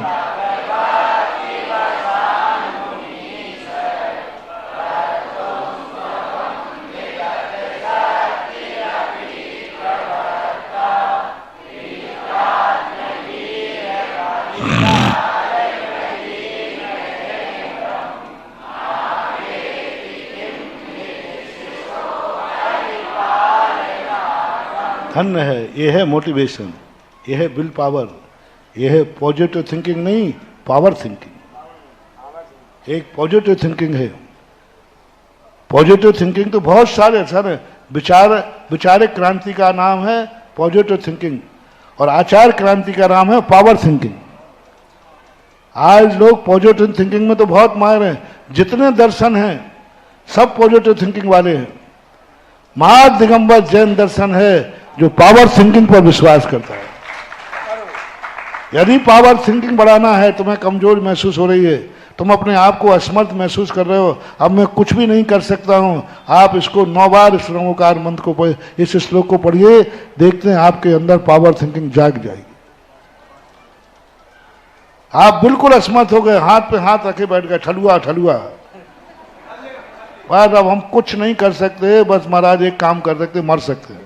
S4: धन्य है, ये है मोटिवेशन, ये है विल पावर, ये है पॉजिटिव थिंकिंग, नहीं पावर थिंकिंग। एक पॉजिटिव थिंकिंग है। पॉजिटिव थिंकिंग तो बहुत सारे विचारिक क्रांति का नाम है पॉजिटिव थिंकिंग, और आचार क्रांति का नाम है पावर थिंकिंग। आज लोग पॉजिटिव थिंकिंग में तो बहुत माहिर हैं, जितने दर्शन हैं सब पॉजिटिव थिंकिंग वाले हैं। महादिगंबर जैन दर्शन है जो पावर थिंकिंग पर विश्वास करता है। यदि पावर थिंकिंग बढ़ाना है, तुम्हें कमजोर महसूस हो रही है, तुम अपने आप को असमर्थ महसूस कर रहे हो, अब मैं कुछ भी नहीं कर सकता हूं, आप इसको 9 बार इस रंगोकार मंत्र को, इस श्लोक को पढ़िए, देखते हैं आपके अंदर पावर थिंकिंग जाग जाएगी। आप बिल्कुल असमर्थ हो गए, हाथ पे हाथ रखे बैठ गए, ठलुआ ठलुआ, बस अब हम कुछ नहीं कर सकते, बस महाराज एक काम कर सकते, मर सकते हैं।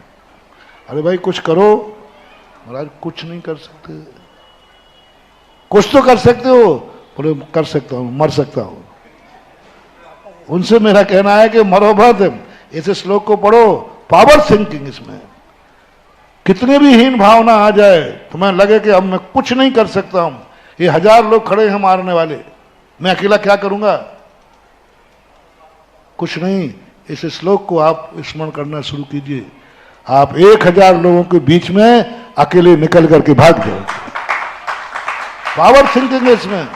S4: अरे भाई कुछ करो। महाराज कुछ नहीं कर सकते, कुछ तो कर सकते हो। बोले कर सकता हूं, मर सकता हूं। उनसे मेरा कहना है कि मरो मत, इस श्लोक को पढ़ो, पावर थिंकिंग। इसमें कितने भी हीन भावना आ जाए, तुम्हें लगे कि अब मैं कुछ नहीं कर सकता हूं, ये 1000 लोग खड़े हैं मारने वाले, मैं अकेला क्या करूंगा? कुछ नहीं। इस श्लोक को आप स्मरण करना शुरू कीजिए, आप 1000 लोगों के बीच में अकेले निकल करके भाग जाओ। पावर थिंकिंग है इसमें।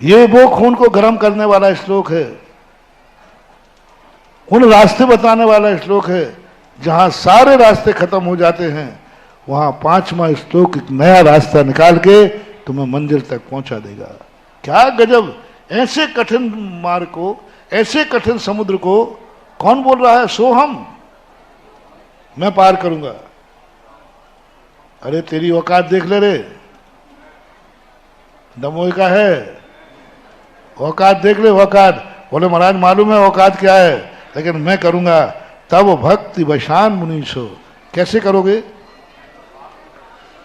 S4: ये वो खून को गर्म करने वाला श्लोक है, उन रास्ते बताने वाला श्लोक है, जहां सारे रास्ते खत्म हो जाते हैं, वहां 5वां श्लोक एक नया रास्ता निकाल के तुम्हें मंजिल तक पहुंचा देगा। क्या गजब! ऐसे कठिन मार्ग को, ऐसे कठिन समुद्र को कौन बोल रहा है? सोहम, मैं पार करूंगा। अरे तेरी औकात देख ले रे, दमोह का है, औकात देख ले, औकात। बोले महाराज मालूम है औकात क्या है, लेकिन मैं करूंगा। तब भक्ति वशान मुनीशो, कैसे करोगे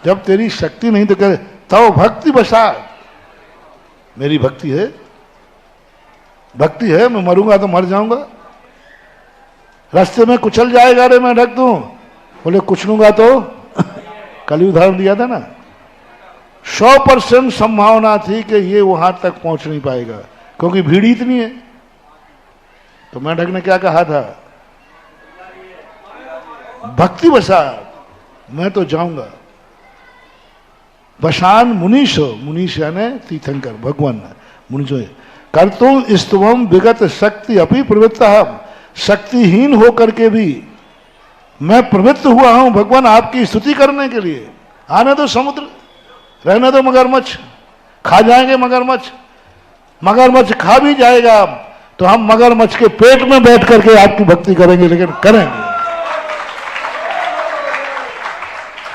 S4: जब तेरी शक्ति नहीं तो करे? तब भक्ति वशान, मेरी भक्ति है, भक्ति है, मैं मरूंगा तो मर जाऊंगा, रास्ते में कुचल जाएगा रे मैं ढक दूं, बोले कुछ लूंगा तो कल ही उदाहरण दिया था ना, 100% संभावना थी कि ये वहां तक पहुंच नहीं पाएगा क्योंकि भीड़ ही इतनी है। तो मेंढक ने क्या कहा था, भक्ति वसात मैं तो जाऊंगा। वशान मुनीश, मुनीश यानी तीर्थंकर भगवान मुनीश कर तुम स्तवम विगत शक्ति अपनी प्रवृत्ता, शक्तिहीन होकर के भी मैं प्रवृत्त हुआ हूं भगवान आपकी स्तुति करने के लिए। आने दो समुद्र, रहने दो मगरमच्छ, खा जाएंगे मगरमच्छ, मगरमच्छ खा भी जाएगा तो हम मगरमच्छ के पेट में बैठ करके आपकी भक्ति करेंगे, लेकिन करेंगे।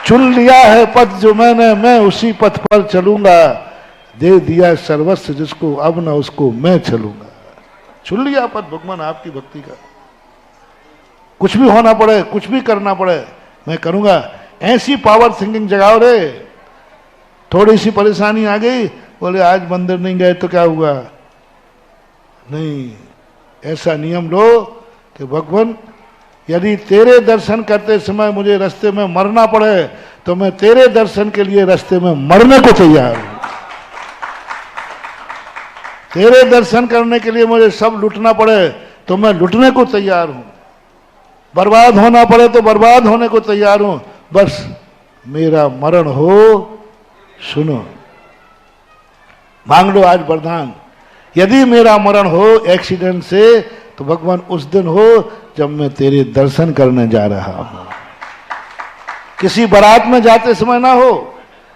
S4: चुन लिया है पथ जो मैंने, मैं उसी पथ पर चलूंगा। दे दिया सर्वस्व जिसको, अब ना उसको मैं चलूंगा। चुन लिया पथ भगवान आपकी भक्ति का। कुछ भी होना पड़े, कुछ भी करना पड़े, मैं करूंगा। ऐसी पावर थिंकिंग जगाओ रे। थोड़ी सी परेशानी आ गई, बोले आज मंदिर नहीं गए तो क्या हुआ? नहीं, ऐसा नियम लो कि भगवान यदि तेरे दर्शन करते समय मुझे रास्ते में मरना पड़े तो मैं तेरे दर्शन के लिए रास्ते में मरने को तैयार हूं। तेरे दर्शन करने के लिए मुझे सब लुटना पड़े तो मैं लुटने को तैयार हूं। बर्बाद होना पड़े तो बर्बाद होने को तैयार हूं, बस मेरा मरण हो। सुनो, मांग लो आज वरदान, यदि मेरा मरण हो एक्सीडेंट से तो भगवान उस दिन हो जब मैं तेरे दर्शन करने जा रहा हूं। किसी बारात में जाते समय ना हो,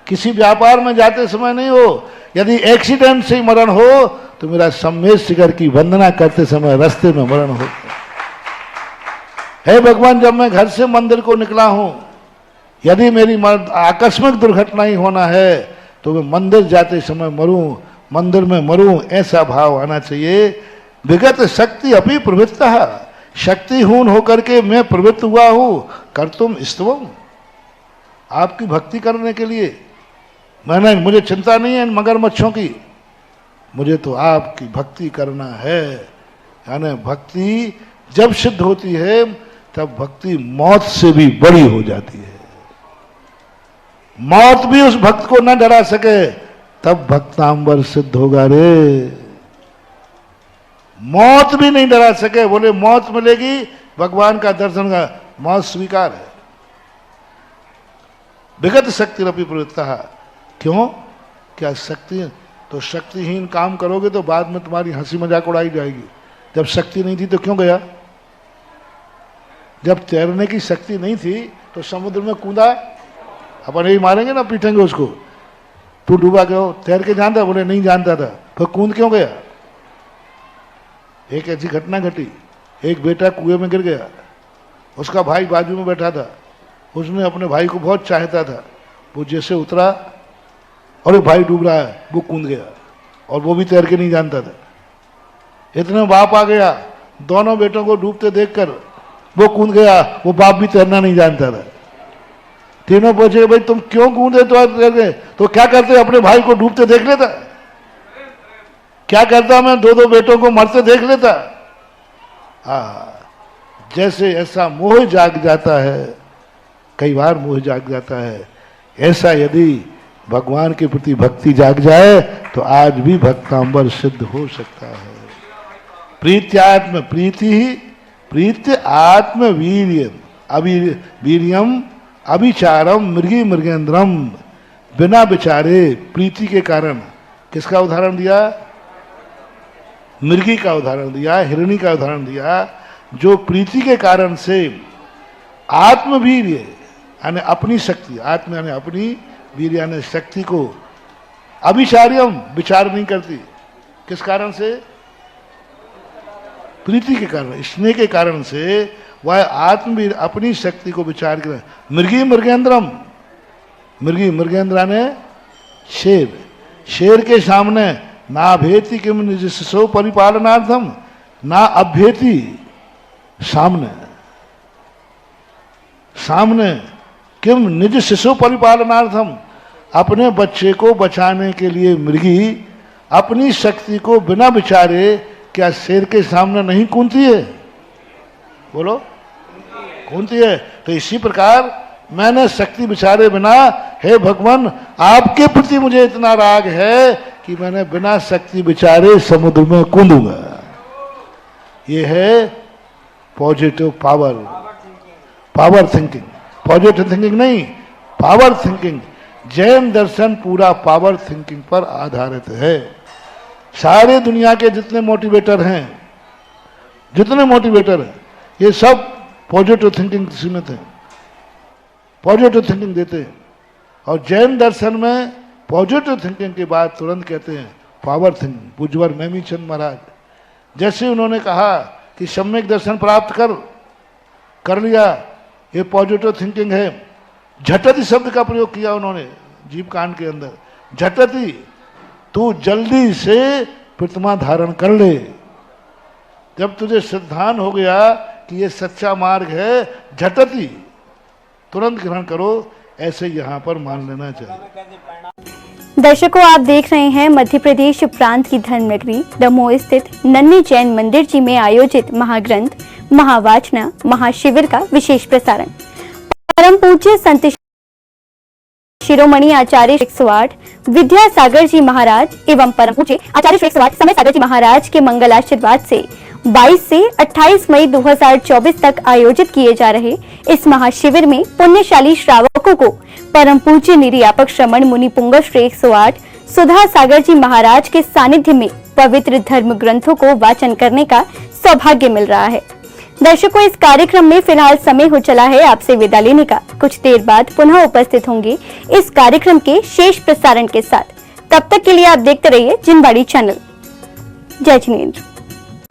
S4: किसी व्यापार में जाते समय नहीं हो। यदि एक्सीडेंट से मरण हो तो मेरा सम्मेश शिखर की वंदना करते समय रास्ते में मरण हो। हे भगवान, जब मैं घर से मंदिर को निकला हूं, यदि मेरी आकस्मिक दुर्घटना ही होना है तो मैं मंदिर जाते समय मरूं, मंदिर में मरूं, ऐसा भाव आना चाहिए। विगत शक्ति अपनी प्रवृत्ता, शक्तिहीन होकर के मैं प्रवृत्त हुआ हूं। कर तुम स्तवम, आपकी भक्ति करने के लिए। मैंने, मुझे चिंता नहीं है मगरमच्छों की, मुझे तो आपकी भक्ति करना है। यानी भक्ति जब सिद्ध होती है तब भक्ति मौत से भी बड़ी हो जाती है। मौत भी उस भक्त को न डरा सके तब भक्तांबर सिद्ध होगा रे। मौत भी नहीं डरा सके, बोले मौत मिलेगी भगवान का दर्शन का, मौत स्वीकार है। विगत शक्ति रपी प्रवृत्ता, क्यों? क्या शक्ति? तो शक्तिहीन काम करोगे तो बाद में तुम्हारी हंसी मजाक उड़ाई जाएगी। जब शक्ति नहीं थी तो क्यों गया? जब तैरने की शक्ति नहीं थी तो समुद्र में कूदा, अपन यही मारेंगे ना, पीटेंगे उसको। तू डूबा गया, तैर के जानता? बोले नहीं जानता था। फिर कूद क्यों गया? एक ऐसी घटना घटी, एक बेटा कुएं में गिर गया, उसका भाई बाजू में बैठा था, उसने अपने भाई को बहुत चाहता था। वो जैसे उतरा और भाई डूब रहा है, वो कूद गया और वो भी तैर के नहीं जानता था। इतने बाप आ गया, दोनों बेटों को डूबते देखकर वो कूद गया, वो बाप भी तैरना नहीं जानता था। तीनों पूछे भाई तुम क्यों कूदे? तो क्या करते? अपने भाई को डूबते देख लेता। क्या करता? मैं दो बेटों को मरते देख लेता। जैसे ऐसा मोह जाग जाता है, कई बार मोह जाग जाता है, ऐसा यदि भगवान के प्रति भक्ति जाग जाए तो आज भी भक्तांबर सिद्ध हो सकता है। प्रीत्यात्म प्रीति ही प्रीत्य आत्म वीर्यम अभिचारम मृगी मृगेंद्रम, बिना विचारे प्रीति के कारण। किसका उदाहरण दिया? मृगी का उदाहरण दिया, हिरणी का उदाहरण दिया। जो प्रीति के कारण से आत्मवीर्य यानी अपनी शक्ति, आत्म यानी अपनी, वीर यानी शक्ति को, अभिचार्यम विचार नहीं करती। किस कारण से? प्रीति के कारण, स्नेह के कारण से वह आत्मवीर अपनी शक्ति को विचार कर। मृगी मृगेंद्रम, मृगी मृगेंद्र ने शेर, शेर के सामने ना भेति किम निज शिशो परिपालनार्थम, ना अभ्येति, सामने सामने किम निज शिशु परिपालनार्थम, अपने बच्चे को बचाने के लिए मृगी अपनी शक्ति को बिना विचारे क्या शेर के सामने नहीं कूदती है? बोलो, कूदती है। तो इसी प्रकार मैंने शक्ति विचारे बिना, हे भगवान आपके प्रति मुझे इतना राग है कि मैंने बिना शक्ति विचारे समुद्र में कूदूंगा। ये है positive power, power thinking. Positive thinking नहीं, पावर थिंकिंग। जैन दर्शन पूरा पावर थिंकिंग पर आधारित है। सारे दुनिया के जितने मोटिवेटर हैं, जितने मोटिवेटर हैं, ये सब पॉजिटिव थिंकिंग सीमित है, पॉजिटिव थिंकिंग देते हैं। और जैन दर्शन में पॉजिटिव थिंकिंग के बाद तुरंत कहते हैं पावर थिंकिंग। पूज्यवर नेमीचंद महाराज जैसे उन्होंने कहा कि सम्यक दर्शन प्राप्त कर लिया, ये पॉजिटिव थिंकिंग है। झटति शब्द का प्रयोग किया उन्होंने जीव कांड के अंदर। झटति, तू जल्दी से प्रतिमा धारण कर ले। जब तुझे सिद्धांत हो गया कि ये सच्चा मार्ग है, झटति तुरंत ग्रहण करो, ऐसे यहाँ पर मान लेना चाहिए।
S2: दर्शकों, आप देख रहे हैं मध्य प्रदेश प्रांत की धर्मनगरी दमोह स्थित नन्ही जैन मंदिर जी में आयोजित महाग्रंथ महावाचना महाशिविर का विशेष प्रसारण। परम पूज्य संत शिरोमणि आचार्य 108 विद्यासागर जी महाराज एवं परम पूज्य आचार्य 108 समय सागर जी महाराज के मंगल आशीर्वाद से 22 से 28 मई 2024 तक आयोजित किए जा रहे इस महाशिविर में पुण्यशाली श्रावकों को परम पूज्य निर्यापक श्रमण मुनि पुंगव श्री 108 सुधा सागर जी महाराज के सानिध्य में पवित्र धर्म ग्रंथों को वाचन करने का सौभाग्य मिल रहा है। दर्शकों, इस कार्यक्रम में फिलहाल समय हो चला है आपसे विदा लेने का। कुछ देर बाद पुनः उपस्थित होंगे इस कार्यक्रम के शेष प्रसारण के साथ। तब तक के लिए आप देखते रहिए जिनवाड़ी चैनल। जय जिनेंद्र।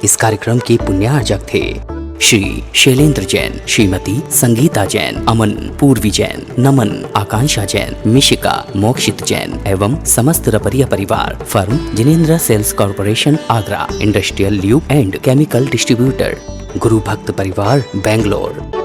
S1: इस कार्यक्रम के पुण्यार्जक थे श्री शैलेंद्र जैन, श्रीमती संगीता जैन, अमन, पूर्वी जैन, नमन, आकांक्षा जैन, मिशिका, मोक्षित जैन एवं समस्त रपरिया परिवार। Firm Jinendra sales corporation, Agra. Industrial lube and chemical distributor, गुरु भक्त परिवार, बेंगलोर।